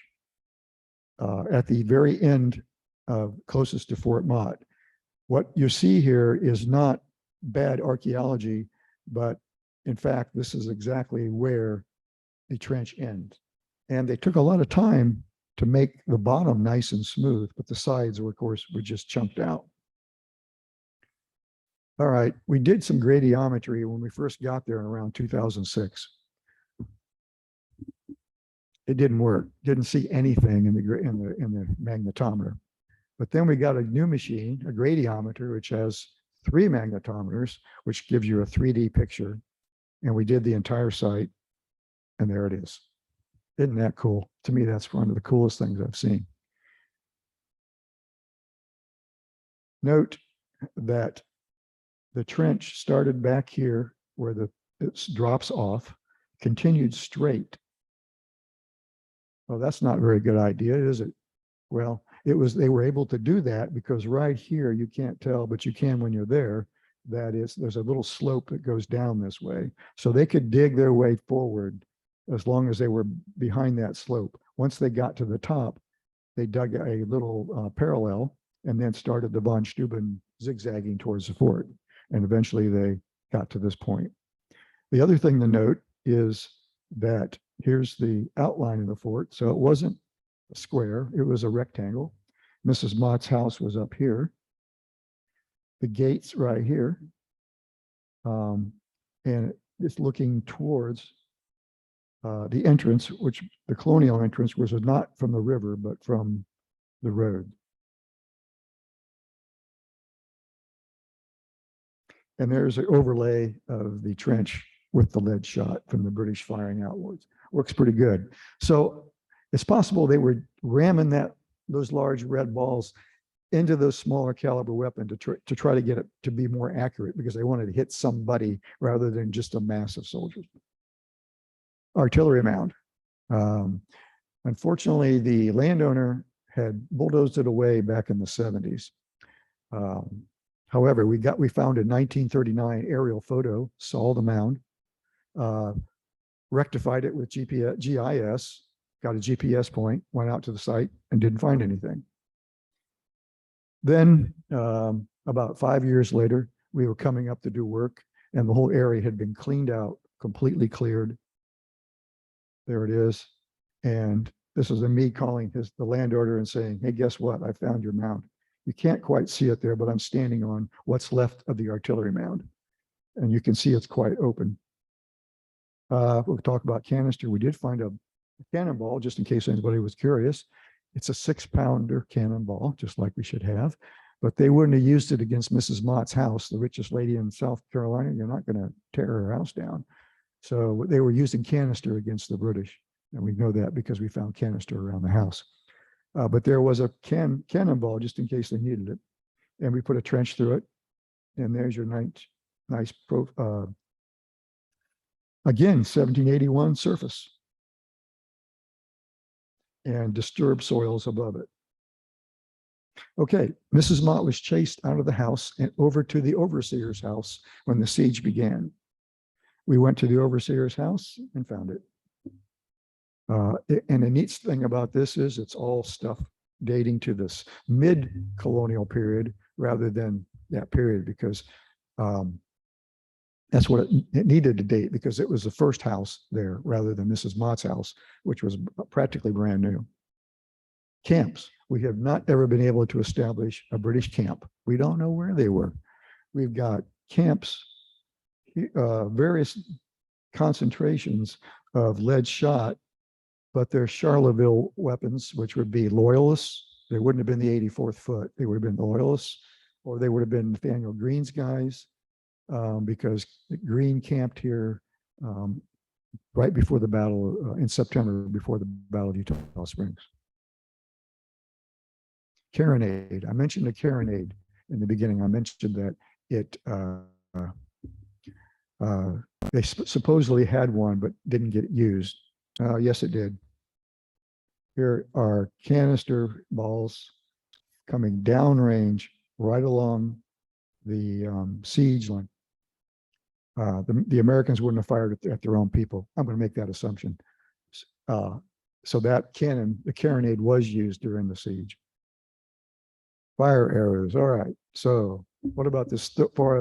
at the very end, closest to Fort Motte. What you see here is not bad archaeology, but in fact, this is exactly where the trench ends. And they took a lot of time to make the bottom nice and smooth, but the sides were, of course, were just chunked out. All right, we did some gradiometry when we first got there in around 2006. It didn't work. Didn't see anything in the magnetometer. But then we got a new machine, a gradiometer, which has 3 magnetometers, which gives you a 3D picture. And we did the entire site, and there it is. Isn't that cool? To me, that's one of the coolest things I've seen. Note that the trench started back here where it drops off, continued straight. Well, that's not a very good idea, is it? Well, they were able to do that because right here, you can't tell, but you can when you're there. There's a little slope that goes down this way. So they could dig their way forward as long as they were behind that slope. Once they got to the top, they dug a little parallel and then started the von Steuben zigzagging towards the fort. And eventually they got to this point. The other thing to note is that here's the outline of the fort. So it wasn't a square, it was a rectangle. Mrs. Mott's house was up here. The gates right here. And it's looking towards the entrance, which the colonial entrance was not from the river, but from the road. And there's an overlay of the trench with the lead shot from the British firing outwards. Works pretty good. So it's possible they were ramming those large red balls into those smaller caliber weapon to try to get it to be more accurate because they wanted to hit somebody rather than just a mass of soldiers. Artillery mound. Unfortunately, the landowner had bulldozed it away back in the 70s. However, we found a 1939 aerial photo, saw the mound, rectified it with GIS, got a GPS point, went out to the site and didn't find anything. Then about 5 years later, we were coming up to do work and the whole area had been cleaned out, completely cleared. There it is. And this is me calling the landowner and saying, hey, guess what? I found your mound. You can't quite see it there, but I'm standing on what's left of the artillery mound. And you can see it's quite open. We'll talk about canister. We did find a cannonball, just in case anybody was curious. It's a 6-pounder cannonball, just like we should have. But they wouldn't have used it against Mrs. Mott's house, the richest lady in South Carolina. You're not going to tear her house down. So they were using canister against the British. And we know that because we found canister around the house. But there was a cannonball just in case they needed it. And we put a trench through it. And there's your nice again, 1781 surface. And disturbed soils above it. Okay, Mrs. Mott was chased out of the house and over to the overseer's house when the siege began. We went to the overseer's house and found it. And the neat thing about this is it's all stuff dating to this mid-colonial period rather than that period because that's what it needed to date because it was the first house there rather than Mrs. Mott's house, which was practically brand new. Camps. We have not ever been able to establish a British camp. We don't know where they were. We've got camps, various concentrations of lead shot, but they're Charleville weapons, which would be loyalists. They wouldn't have been the 84th Foot. They would have been loyalists, or they would have been Nathanael Greene's guys, because Greene camped here right before the battle in September, before the Battle of Utah Springs. Carronade. I mentioned the carronade in the beginning. I mentioned that they supposedly had one, but didn't get used. Yes, it did. Here are canister balls coming downrange right along the siege line. The Americans wouldn't have fired at their own people. I'm going to make that assumption. So that cannon, the carronade, was used during the siege. Fire arrows. All right. So what about this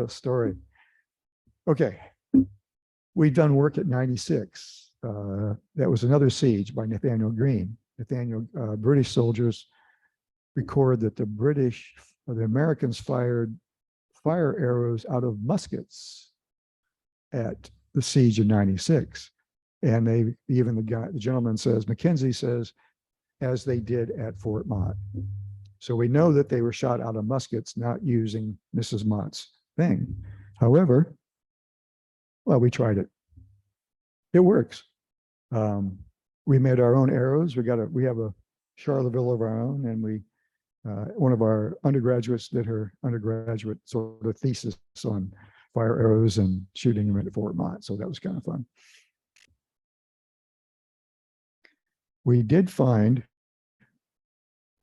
story? Okay. We've done work at 96. That was another siege by Nathanael Greene. British soldiers record that the Americans fired fire arrows out of muskets at the siege of 96. And the gentleman says, Mackenzie says, as they did at Fort Motte. So we know that they were shot out of muskets, not using Mrs. Mott's thing. However, well, we tried it. It works. We made our own arrows. We have a Charleville of our own, and one of our undergraduates did her undergraduate sort of thesis on fire arrows and shooting them at Fort Motte. So that was kind of fun. We did find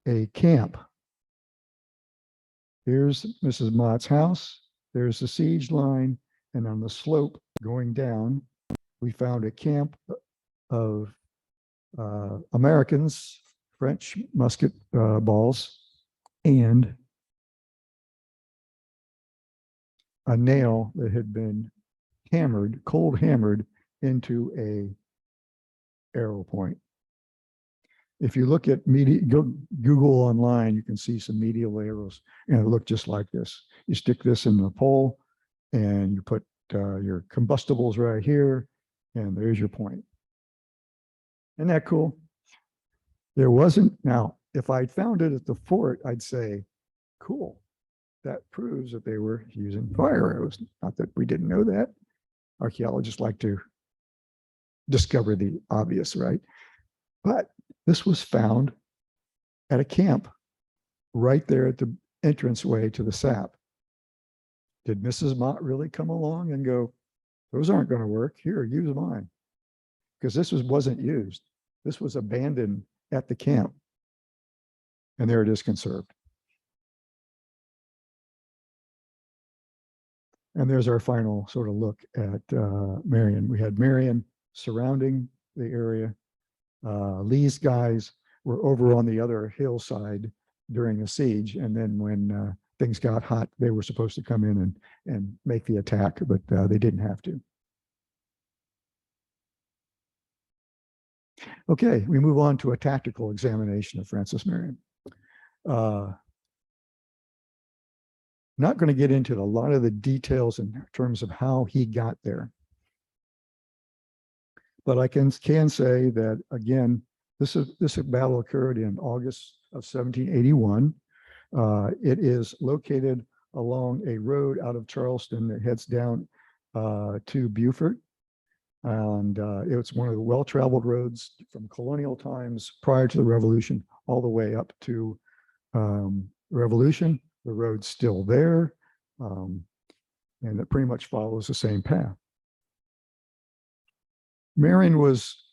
a camp. Here's Mrs. Mott's house. There's the siege line. And on the slope going down, we found a camp of Americans, French musket balls, and a nail that had been hammered, cold hammered into a arrow point. If you look at Google online, you can see some medieval arrows, and it looked just like this. You stick this in the pole, and you put your combustibles right here, and there's your point. Isn't that cool? There wasn't, now, if I'd found it at the fort, I'd say, cool. That proves that they were using fire arrows. Not that we didn't know that. Archaeologists like to discover the obvious, right? But this was found at a camp right there at the entranceway to the sap. Did Mrs. Mott really come along and go, those aren't going to work? Here, use mine. Because this wasn't used. This was abandoned at the camp. And there it is conserved. And there's our final sort of look at Marion. We had Marion surrounding the area. Lee's guys were over on the other hillside during the siege. And then when things got hot, they were supposed to come in and make the attack, but they didn't have to. Okay, we move on to a tactical examination of Francis Marion. Not going to get into a lot of the details in terms of how he got there. But I can say that, again, this battle occurred in August of 1781. It is located along a road out of Charleston that heads down to Beaufort. And it's one of the well-traveled roads from colonial times prior to the Revolution, all the way up to Revolution. The road's still there, and it pretty much follows the same path. Marion was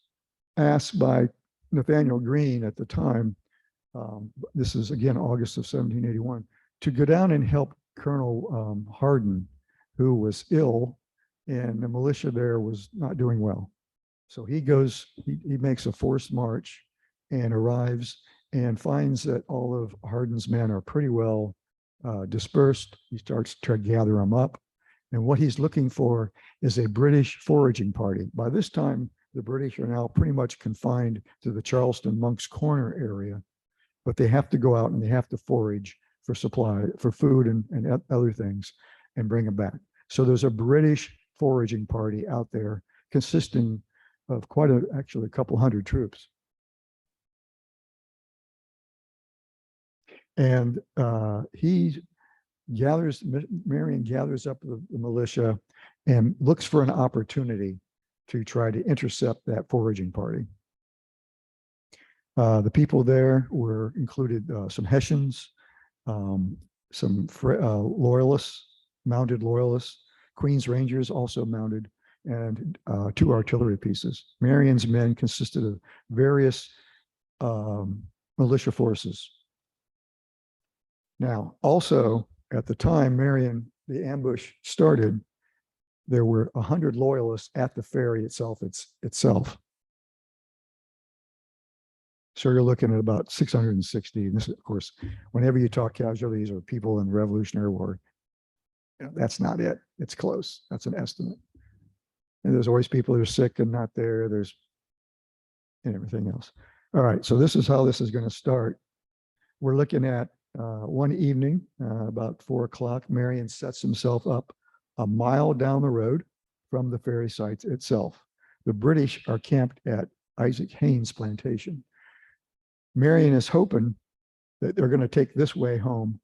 asked by Nathanael Greene at the time, this is again August of 1781, to go down and help Colonel Hardin, who was ill, and the militia there was not doing well. So he goes, he makes a forced march and arrives and finds that all of Hardin's men are pretty well dispersed. He starts to try to gather them up. And what he's looking for is a British foraging party. By this time, the British are now pretty much confined to the Charleston Monk's Corner area, but they have to go out and they have to forage for supply, for food and other things, and bring them back. So there's a British foraging party out there consisting of actually a couple hundred troops. And Marion gathers up the militia and looks for an opportunity to try to intercept that foraging party. The people there included some Hessians, some loyalists, mounted loyalists, Queen's Rangers also mounted, and 2 artillery pieces. Marion's men consisted of various militia forces. Now, also at the time the ambush started, there were 100 loyalists at the ferry itself. So you're looking at about 660. And this, of course, whenever you talk casualties or people in the Revolutionary War, that's not it. It's close. That's an estimate. And there's always people who are sick and not there. And everything else. All right. So this is how this is going to start. We're looking at one evening, about 4 o'clock, Marion sets himself up a mile down the road from the ferry site itself. The British are camped at Isaac Haynes' plantation. Marion is hoping that they're going to take this way home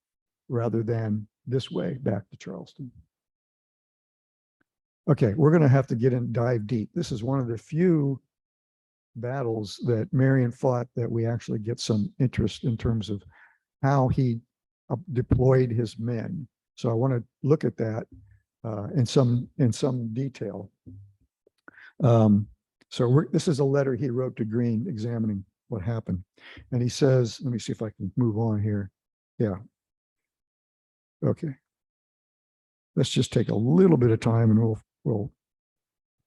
rather than this way back to Charleston. Okay, we're going to have to get in, dive deep. This is one of the few battles that Marion fought that we actually get some interest in terms of how he deployed his men. So I want to look at that in some detail. This is a letter he wrote to Greene examining what happened. And he says, let me see if I can move on here. Yeah. Okay. Let's just take a little bit of time and we'll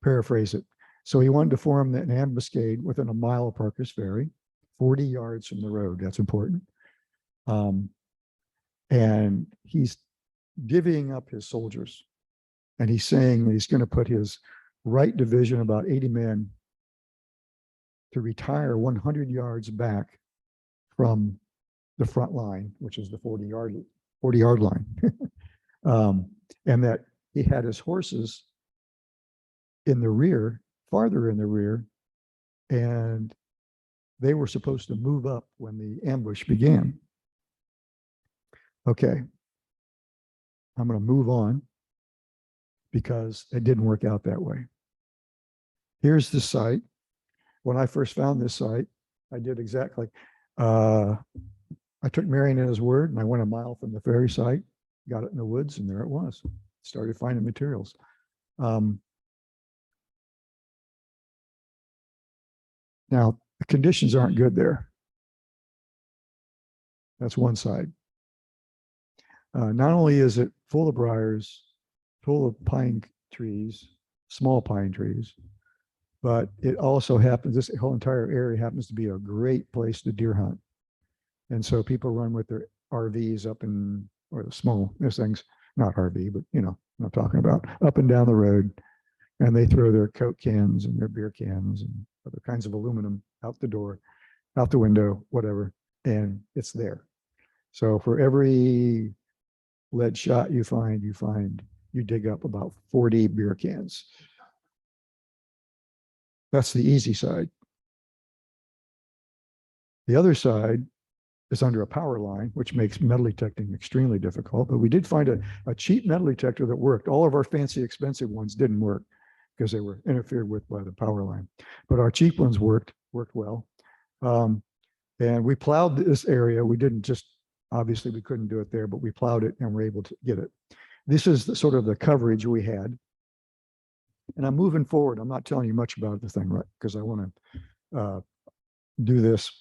paraphrase it. So he wanted to form an ambuscade within a mile of Parkers Ferry, 40 yards from the road. That's important. And he's divvying up his soldiers. And he's saying that he's going to put his right division, about 80 men, to retire 100 yards back from the front line, which is the 40-yard line. And that he had his horses in the rear, farther in the rear, and they were supposed to move up when the ambush began. Okay, I'm going to move on because it didn't work out that way. Here's the site. When I first found this site, I did exactly, I took Marion at his word and I went a mile from the ferry site, got it in the woods, and there it was. Started finding materials. Now, the conditions aren't good there. That's one side. Not only is it full of briars, full of pine trees, small pine trees, but it also happens, this whole entire area happens to be a great place to deer hunt. And so people run with their RVs up in, or the small, those things, not RV, but you know, I'm not talking about, up and down the road. And they throw their Coke cans and their beer cans and other kinds of aluminum out the door, out the window, whatever, and it's there. So for every lead shot you find, you dig up about 40 beer cans. That's the easy side. The other side is under a power line, which makes metal detecting extremely difficult. But we did find a cheap metal detector that worked. All of our fancy, expensive ones didn't work because they were interfered with by the power line. But our cheap ones worked well. And we plowed this area. We didn't just, obviously we couldn't do it there, but we plowed it and were able to get it. This is the sort of the coverage we had. And I'm moving forward. I'm not telling you much about the thing, right? Because I want to do this,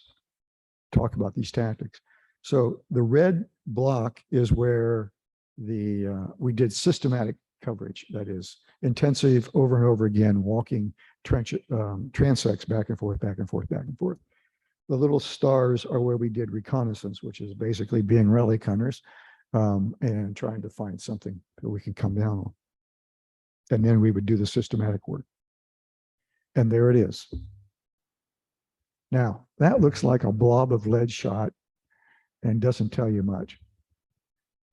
talk about these tactics. So the red block is where we did systematic coverage. That is intensive, over and over again, walking transects back and forth, back and forth, back and forth. The little stars are where we did reconnaissance, which is basically being relic hunters and trying to find something that we can come down on. And then we would do the systematic work. And there it is. Now, that looks like a blob of lead shot and doesn't tell you much.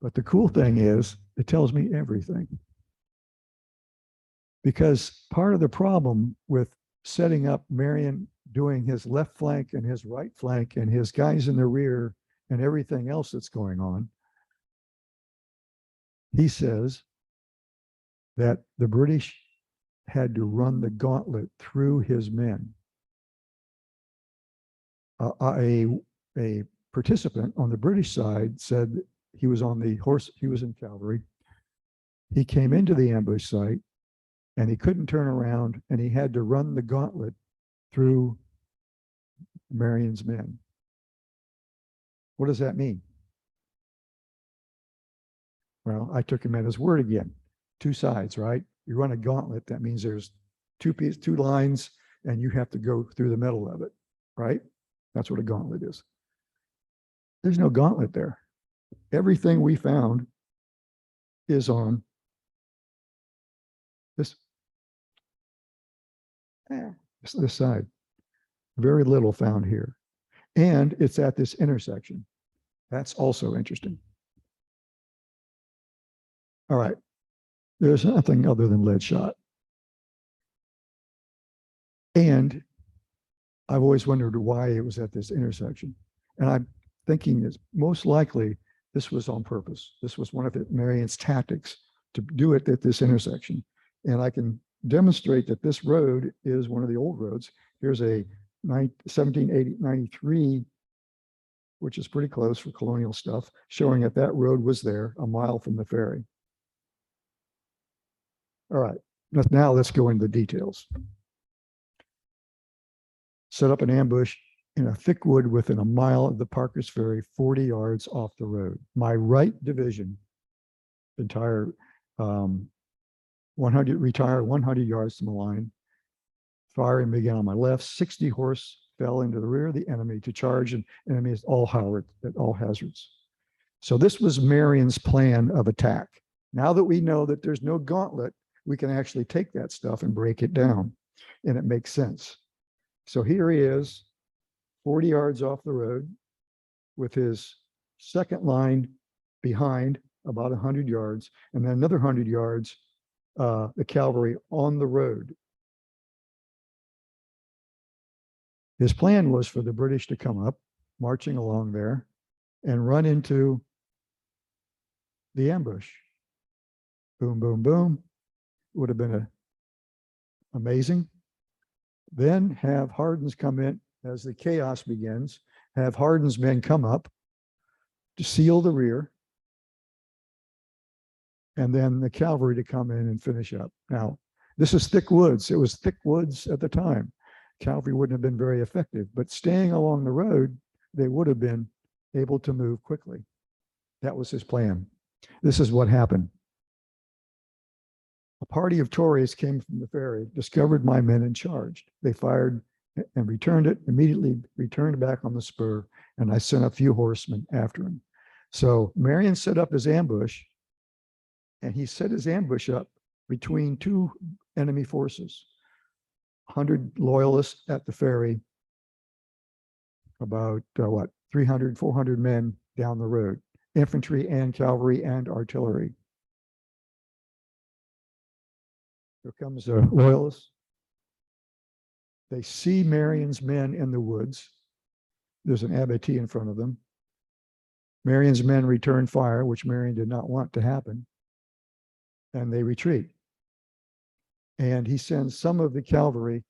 But the cool thing is, it tells me everything. Because part of the problem with setting up Marion doing his left flank and his right flank and his guys in the rear and everything else that's going on, he says that the British had to run the gauntlet through his men. A participant on the British side said he was on the horse, he was in cavalry. He came into the ambush site and he couldn't turn around and he had to run the gauntlet through Marion's men. What does that mean? Well, I took him at his word again. Two sides, right? You run a gauntlet, that means there's two lines and you have to go through the middle of it, right? That's what a gauntlet is. There's no gauntlet there. Everything we found is on this side. Very little found here. And it's at this intersection. That's also interesting. All right. There's nothing other than lead shot. And I've always wondered why it was at this intersection. And I'm thinking that most likely this was on purpose. This was one of Marion's tactics to do it at this intersection. And I can demonstrate that this road is one of the old roads. Here's a 1793, which is pretty close for colonial stuff, showing that that road was there a mile from the ferry. All right, now let's go into the details. Set up an ambush in a thick wood within a mile of the Parkers Ferry, 40 yards off the road. My right division, entire 100 yards from the line. Firing began on my left. 60 horse fell into the rear of the enemy to charge an enemy at all hazards. So this was Marion's plan of attack. Now that we know that there's no gauntlet, we can actually take that stuff and break it down, and it makes sense. So here he is, 40 yards off the road with his second line behind about 100 yards, and then another 100 yards, the cavalry on the road. His plan was for the British to come up, marching along there, and run into the ambush. Boom, boom, boom. Would have been amazing. Then have Hardin's come in as the chaos begins, have Hardin's men come up to seal the rear, and then the cavalry to come in and finish up. Now, this is thick woods. It was thick woods at the time. Cavalry wouldn't have been very effective, but staying along the road, they would have been able to move quickly. That was his plan. This is what happened. A party of Tories came from the ferry, discovered my men, and charged. They fired and immediately returned back on the spur, and I sent a few horsemen after him. So Marion set up his ambush, and he set his ambush up between two enemy forces. 100 loyalists at the ferry, about 300, 400 men down the road, infantry and cavalry and artillery. Here comes the loyalists. They see Marion's men in the woods. There's an abattis in front of them. Marion's men return fire, which Marion did not want to happen, and they retreat. And he sends some of the cavalry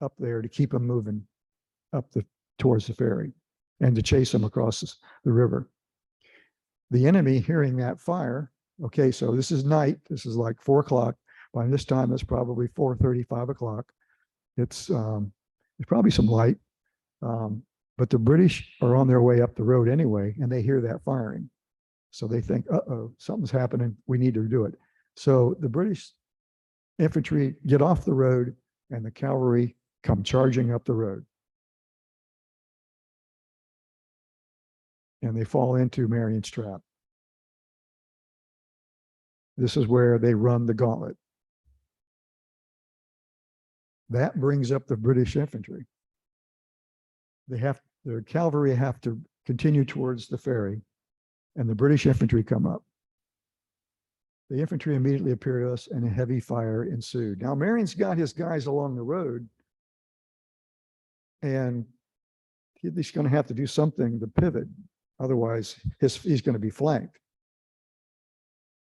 up there to keep them moving up towards the ferry and to chase them across the river. The enemy, hearing that fire, okay, so this is night. This is like 4 o'clock. By this time, it's probably 4:30, 5 o'clock. It's there's probably some light, but the British are on their way up the road anyway, and they hear that firing. So they think, uh-oh, something's happening. We need to do it. So the British infantry get off the road, and the cavalry come charging up the road. And they fall into Marion's trap. This is where they run the gauntlet. That brings up the British infantry. Their cavalry have to continue towards the ferry, and the British infantry come up. The infantry immediately appear to us, and a heavy fire ensued. Now, Marion's got his guys along the road, and he's going to have to do something to pivot. Otherwise, he's going to be flanked.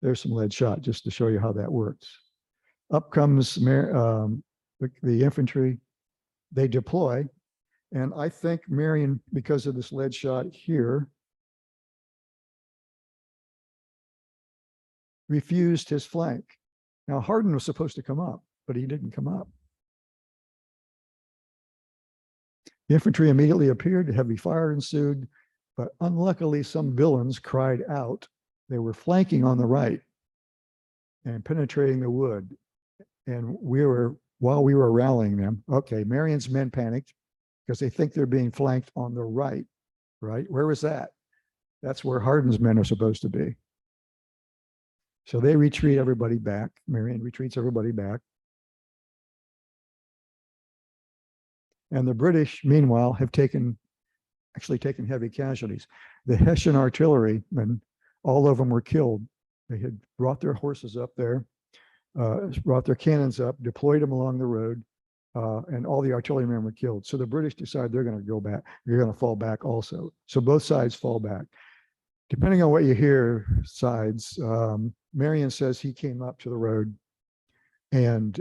There's some lead shot just to show you how that works. Up comes the infantry. They deploy, and I think Marion, because of this lead shot here, refused his flank. Now, Hardin was supposed to come up, but he didn't come up. The infantry immediately appeared, heavy fire ensued, but unluckily some villains cried out. They were flanking on the right and penetrating the wood. And while we were rallying them, okay, Marion's men panicked because they think they're being flanked on the right, right? Where was that? That's where Hardin's men are supposed to be. So they retreat everybody back. Marion retreats everybody back. And the British, meanwhile, have actually taken heavy casualties. The Hessian artillerymen, all of them were killed. They had brought their horses up there, brought their cannons up, deployed them along the road, and all the artillerymen were killed. So the British decide they're going to go back. They're going to fall back also. So both sides fall back. Depending on what you hear, sides, Marion says he came up to the road and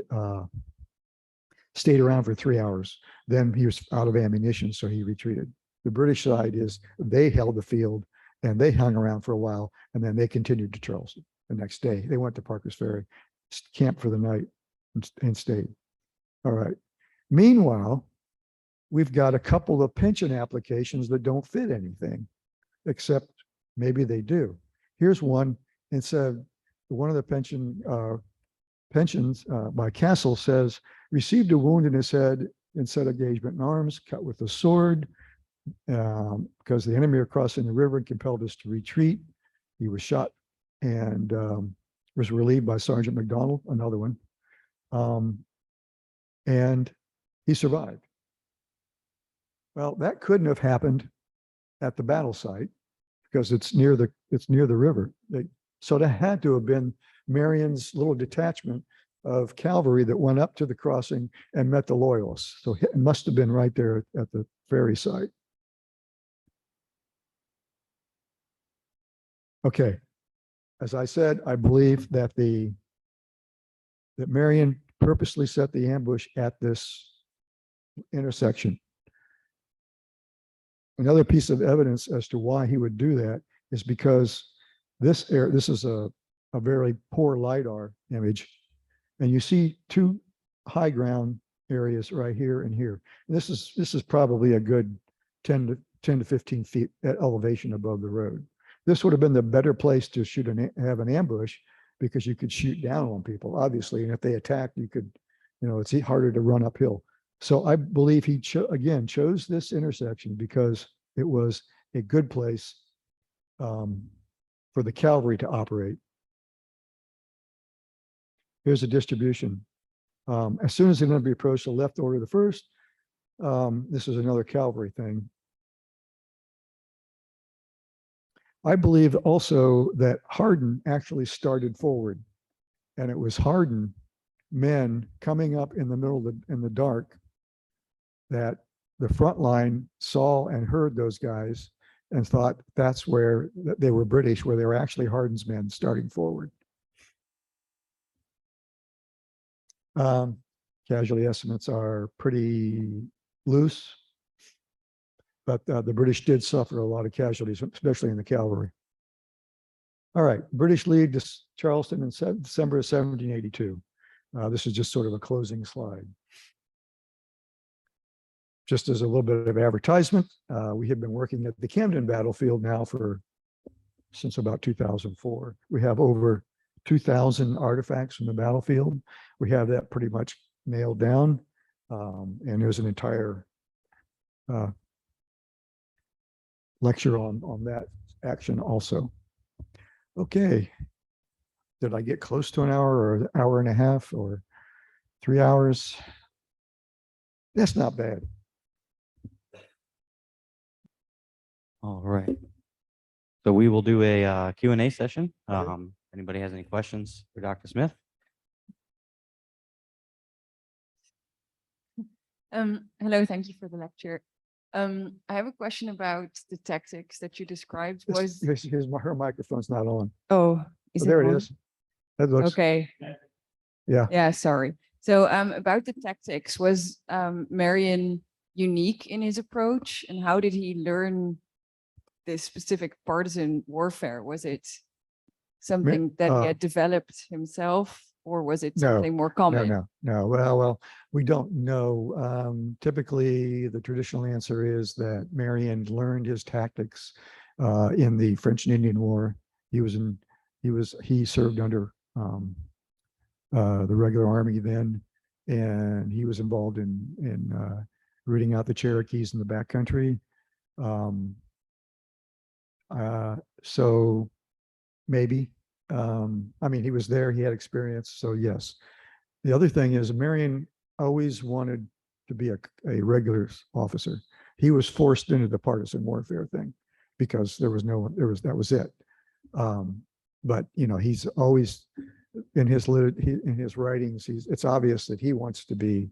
stayed around for 3 hours. Then he was out of ammunition, so he retreated. The British side is they held the field and they hung around for a while, and then they continued to Charleston. The next day, they went to Parkers Ferry, camped for the night, and stayed. All right. Meanwhile, we've got a couple of pension applications that don't fit anything, except maybe they do. Here's one. It said one of the pensions by Castle says, received a wound in his head in set engagement in arms, cut with a sword, because the enemy are crossing the river and compelled us to retreat. He was shot and was relieved by Sergeant McDonald, another one. And he survived. Well, that couldn't have happened at the battle site because it's near the river. So that had to have been Marion's little detachment of cavalry that went up to the crossing and met the loyalists. So it must have been right there at the ferry site. Okay. As I said, I believe that Marion purposely set the ambush at this intersection. Another piece of evidence as to why he would do that is because this is a very poor LiDAR image, and you see two high ground areas right here and here. And this is probably a good 10 to 15 feet at elevation above the road. This would have been the better place to have an ambush because you could shoot down on people, obviously. And if they attacked, you could, it's harder to run uphill. So I believe he chose this intersection because it was a good place for the cavalry to operate. Here's a distribution. As soon as the enemy approached the left order the first, this is another cavalry thing. I believe also that Hardin actually started forward, and it was Hardin men coming up in the middle in the dark that the front line saw and heard those guys and thought that's where they were British, where they were actually Hardin's men starting forward. Casualty estimates are pretty loose, but the British did suffer a lot of casualties, especially in the cavalry. All right, British lead to Charleston in December of 1782. This is just sort of a closing slide. Just as a little bit of advertisement, we have been working at the Camden battlefield now since about 2004. We have over 2,000 artifacts from the battlefield. We have that pretty much nailed down, and there's an entire lecture on that action also. Okay, did I get close to an hour or an hour and a half or 3 hours? That's not bad. All right. So we will do a Q&A session. Anybody has any questions for Dr. Smith? Hello, thank you for the lecture. I have a question about the tactics that you described. Her microphone's not on. Oh, There it on? is. That looks Okay. Yeah, sorry. So about the tactics, was Marion unique in his approach, and how did he learn this specific partisan warfare? Was it something that he had developed himself, or was it something more common? No. Well, we don't know. Typically, the traditional answer is that Marion learned his tactics in the French and Indian War. He served under the regular army then, and he was involved in rooting out the Cherokees in the backcountry. So maybe. I mean, he was there, he had experience, so yes. The other thing is Marion always wanted to be a regulars officer. He was forced into the partisan warfare thing because that was it. But he's always in his writings, it's obvious that he wants to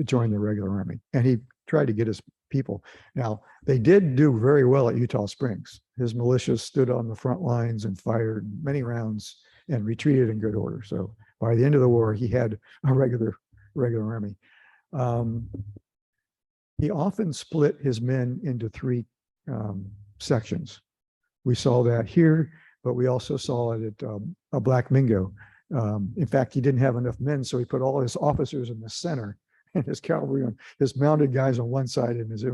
join the regular army, and he tried to get his people. Now, they did do very well at Eutaw Springs. His militia stood on the front lines and fired many rounds and retreated in good order. So By the end of the war, he had a regular army. He often split his men into three sections. We saw that here, but we also saw it at Black Mingo. In fact, he didn't have enough men, so he put all his officers in the center and his cavalry on, his mounted guys on one side and his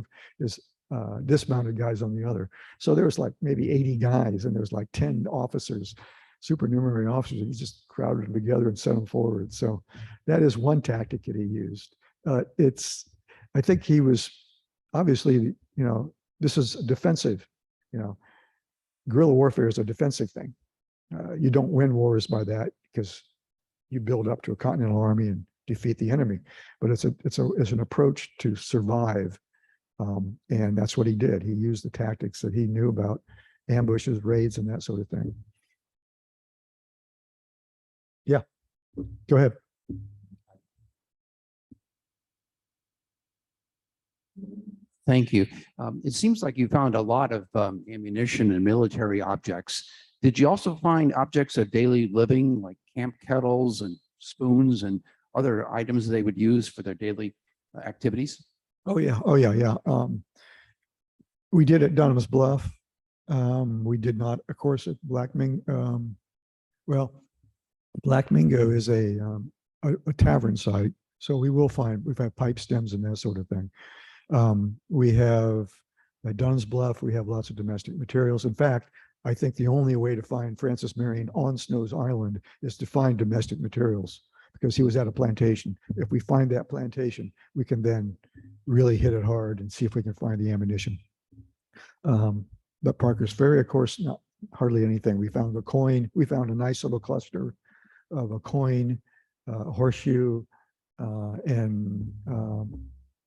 dismounted guys on the other. So there was like maybe 80 guys, and there was like 10 officers, supernumerary officers. He just crowded them together and sent them forward. So that is one tactic that he used. I think he was obviously, this is defensive, guerrilla warfare is a defensive thing. You don't win wars by that because you build up to a continental army and defeat the enemy, but it's an approach to survive. And that's what he did. He used the tactics that he knew about, ambushes, raids, and that sort of thing. Yeah, go ahead. Thank you. It seems like you found a lot of ammunition and military objects. Did you also find objects of daily living, like camp kettles and spoons and other items they would use for their daily activities? Oh yeah. We did at Dunham's Bluff. We did not, of course, at Black Mingo. Well, Black Mingo is a tavern site, so we've had pipe stems and that sort of thing. We have at Dunham's Bluff, we have lots of domestic materials. In fact, I think the only way to find Francis Marion on Snow's Island is to find domestic materials, because he was at a plantation. If we find that plantation, we can then really hit it hard and see if we can find the ammunition. But Parkers Ferry, of course, not hardly anything. We found a coin. We found a nice little cluster of a coin, a horseshoe, and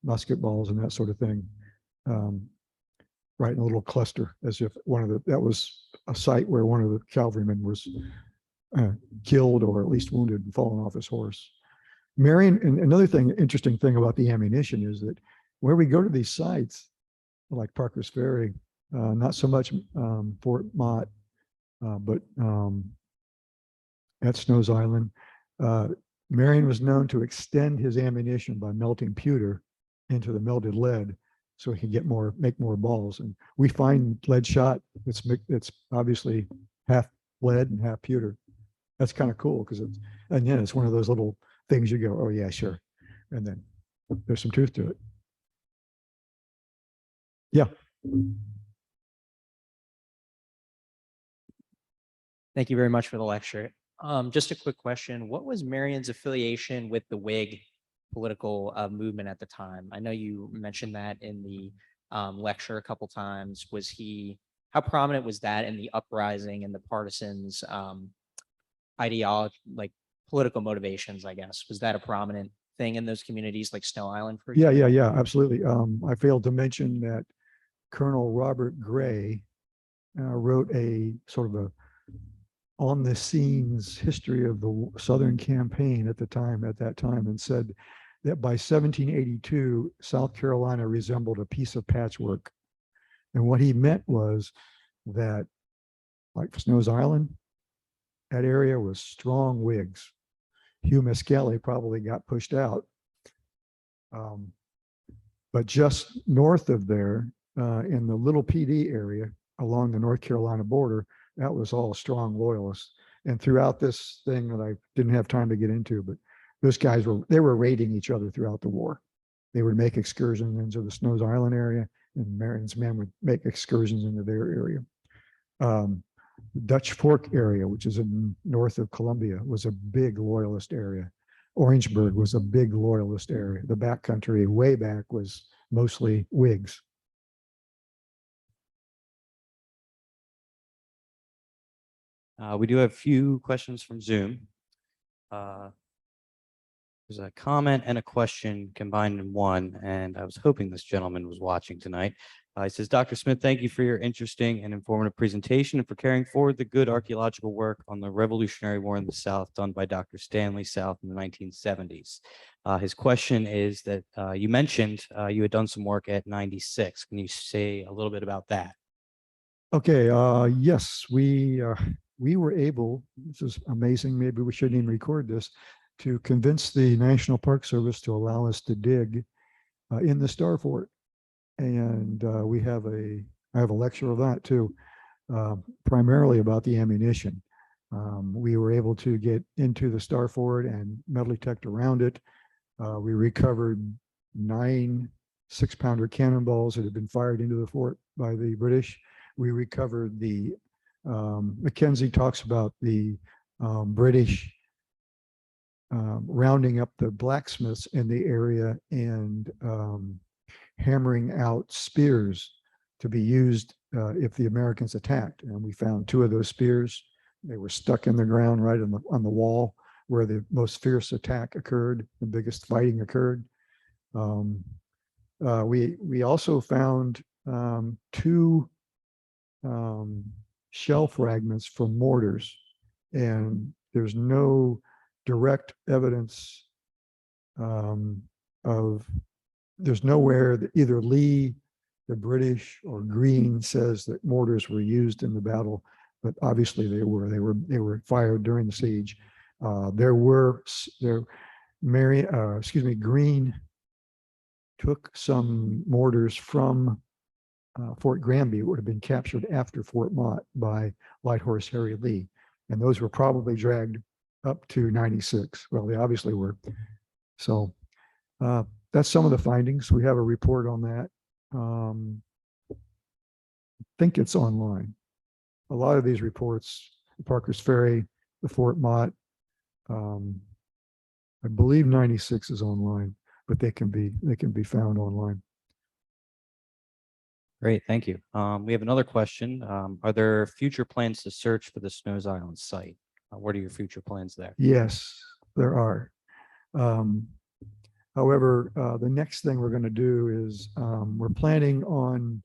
musket balls and that sort of thing, right in a little cluster, as if that was a site where one of the cavalrymen was killed or at least wounded and fallen off his horse. Marion, and another interesting thing about the ammunition is that where we go to these sites, like Parkers Ferry, not so much Fort Motte, but at Snow's Island, Marion was known to extend his ammunition by melting pewter into the melted lead so he could make more balls. And we find lead shot it's obviously half lead and half pewter. That's kind of cool because it's one of those little things you go, oh yeah, sure. And then there's some truth to it. Yeah. Thank you very much for the lecture. Just a quick question. What was Marion's affiliation with the Whig political movement at the time? I know you mentioned that in the lecture a couple times. How prominent was that in the uprising and the partisans' ideology, like political motivations, I guess? Was that a prominent thing in those communities like Snow Island, for example? Yeah, absolutely. I failed to mention that Colonel Robert Gray wrote a sort of a on the scenes history of the Southern campaign at that time, and said that by 1782, South Carolina resembled a piece of patchwork. And what he meant was that, like Snow's Island, that area was strong Whigs. Hugh Mescali probably got pushed out. But just north of there, in the Little PD area along the North Carolina border, that was all strong loyalists. And throughout this thing that I didn't have time to get into, but those guys were raiding each other throughout the war. They would make excursions into the Snow's Island area, and Marion's men would make excursions into their area. Dutch Fork area, which is in north of Columbia, was a big loyalist area. Orangeburg was a big loyalist area. The backcountry way back was mostly Whigs. We do have a few questions from Zoom. There's a comment and a question combined in one, and I was hoping this gentleman was watching tonight. He says, Dr. Smith, thank you for your interesting and informative presentation and for carrying forward the good archaeological work on the Revolutionary War in the South done by Dr. Stanley South in the 1970s. His question is that you mentioned you had done some work at 96. Can you say a little bit about that? Okay, yes, we we were able, this is amazing, maybe we shouldn't even record this, to convince the National Park Service to allow us to dig in the Star Fort. And I have a lecture of that too, primarily about the ammunition. We were able to get into the Star Fort and metal detect around it. We recovered 9 6-pounder cannonballs that had been fired into the fort by the British. We recovered the, Mackenzie talks about the British rounding up the blacksmiths in the area and hammering out spears to be used if the Americans attacked. And we found 2 of those spears. They were stuck in the ground right on the wall where the most fierce attack occurred, the biggest fighting occurred. We also found 2 shell fragments from mortars, and there's no direct evidence there's nowhere that either Lee, the British, or Greene says that mortars were used in the battle, but obviously they were fired during the siege. Greene took some mortars from Fort Granby. It would have been captured after Fort Motte by Light Horse Harry Lee, and those were probably dragged up to 96. Well, they obviously were. So that's some of the findings. We have a report on that. I think it's online. A lot of these reports, the Parkers Ferry, the Fort Motte, I believe 96 is online, but they can be found online. Great, thank you. We have another question. Are there future plans to search for the Snows Island site? What are your future plans there? Yes, there are. However, the next thing we're going to do is we're planning on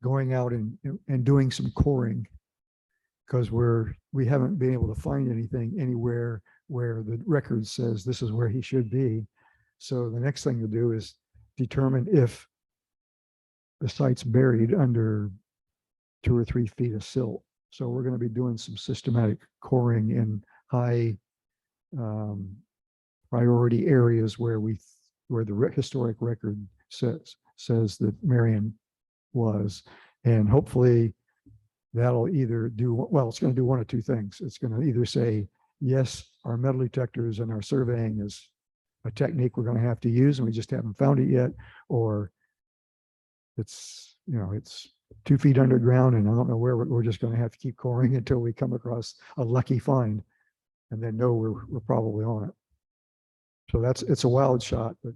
going out and doing some coring, because we haven't been able to find anything anywhere where the record says this is where he should be. So the next thing to do is determine if the site's buried under 2 or 3 feet of silt. So we're going to be doing some systematic coring in high priority areas where the historic record says that Marion was, and hopefully that'll either do, well, it's going to do one of 2 things. It's going to either say, yes, our metal detectors and our surveying is a technique we're going to have to use and we just haven't found it yet, or it's 2 feet underground and I don't know where we're just going to have to keep coring until we come across a lucky find and then know we're probably on it. So it's a wild shot, but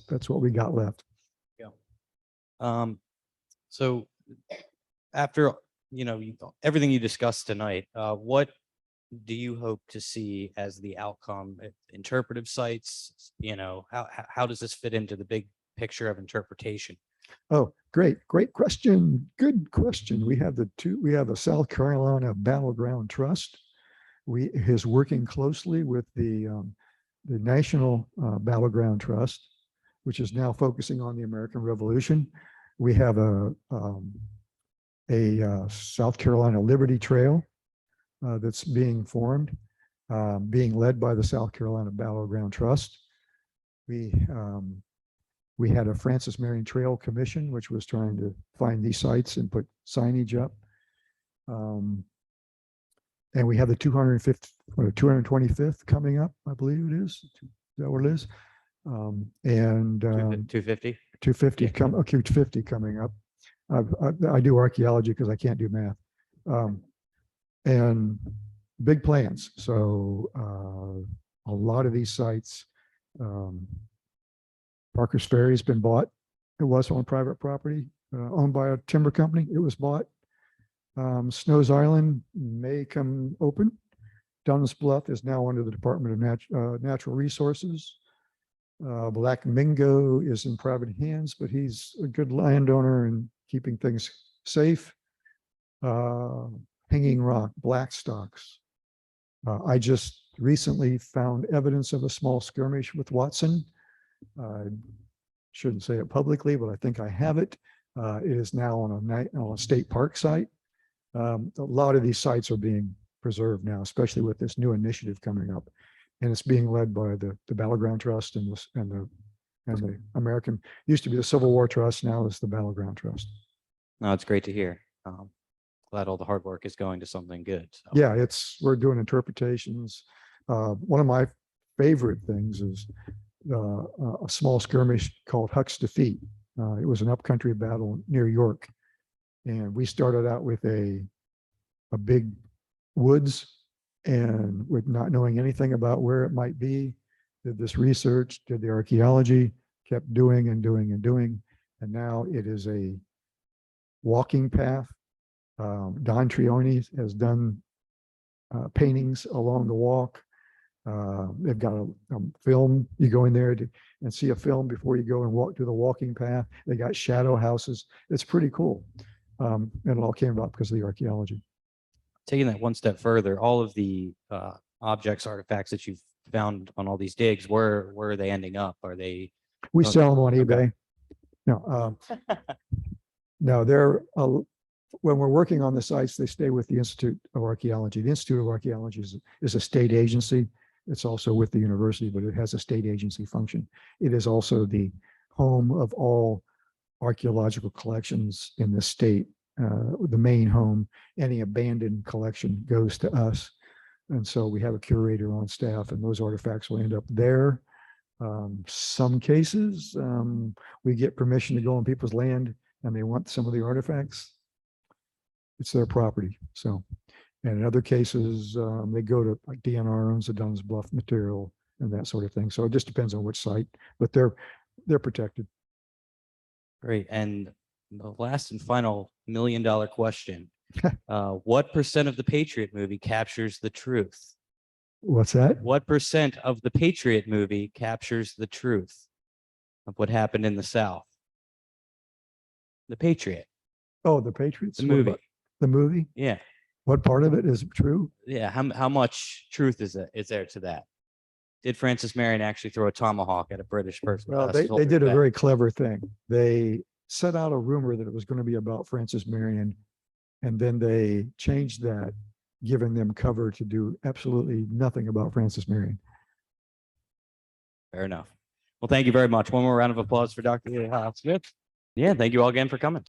that's what we got left. Yeah. So after everything you discussed tonight, what do you hope to see as the outcome? Interpretive sites, how does this fit into the big picture of interpretation? Oh, great question. Good question. We have the South Carolina Battleground Trust. Is working closely with the National Battleground Trust, which is now focusing on the American Revolution. We have a South Carolina Liberty Trail that's being formed, being led by the South Carolina Battleground Trust. We had a Francis Marion Trail Commission, which was trying to find these sites and put signage up. And we have the 225th coming up, I believe it is. Is that what it is? And 250? 250 250 coming up. I do archaeology because I can't do math. And big plans. So a lot of these sites, Parkers Ferry has been bought. It was on private property, owned by a timber company. It was bought. Snows Island may come open. Dunn's Bluff is now under the Department of Natural Resources. Black Mingo is in private hands, but he's a good landowner and keeping things safe. Hanging Rock, Blackstocks. I just recently found evidence of a small skirmish with Watson. I shouldn't say it publicly, but I think I have it. It is now on a state park site. A lot of these sites are being preserved now, especially with this new initiative coming up. And it's being led by the Battleground Trust and the American, used to be the Civil War Trust, now it's the Battleground Trust. No, it's great to hear. Glad all the hard work is going to something good. So. Yeah, we're doing interpretations. One of my favorite things is a small skirmish called Hux Defeat. It was an upcountry battle near York. And we started out with a big woods, and with not knowing anything about where it might be, did this research, did the archaeology, kept doing and doing and doing. And now it is a walking path. Don Trioni has done paintings along the walk. They've got a film. You go in there and see a film before you go and walk through the walking path. They got shadow houses. It's pretty cool. And it all came about because of the archaeology. Taking that one step further, all of the objects, artifacts that you've found on all these digs, where are they ending up? Are they? We sell them on Okay. eBay. No, no, when we're working on the sites, they stay with the Institute of Archaeology. The Institute of Archaeology is a state agency. It's also with the university, but it has a state agency function. It is also the home of all archaeological collections in the state, the main home. Any abandoned collection goes to us. And so we have a curator on staff, and those artifacts will end up there. Some cases, we get permission to go on people's land and they want some of the artifacts. It's their property. So, and in other cases, they go to, like, DNR owns the Dunn's Bluff material and that sort of thing. So it just depends on which site, but they're protected. Great. And the last and final $1 million question. What percent of the Patriot movie captures the truth? What's that? What percent of the Patriot movie captures the truth of what happened in the South? The Patriot, Oh, the Patriots? the What movie. about the movie? Yeah. What part of it is true? Yeah. How much truth is there to that? Did Francis Marion actually throw a tomahawk at a British person? Well, they did a very clever thing. They set out a rumor that it was going to be about Francis Marion, and then they changed that, giving them cover to do absolutely nothing about Francis Marion. Fair enough. Well, thank you very much. One more round of applause for Dr. Smith. Yeah, thank you all again for coming.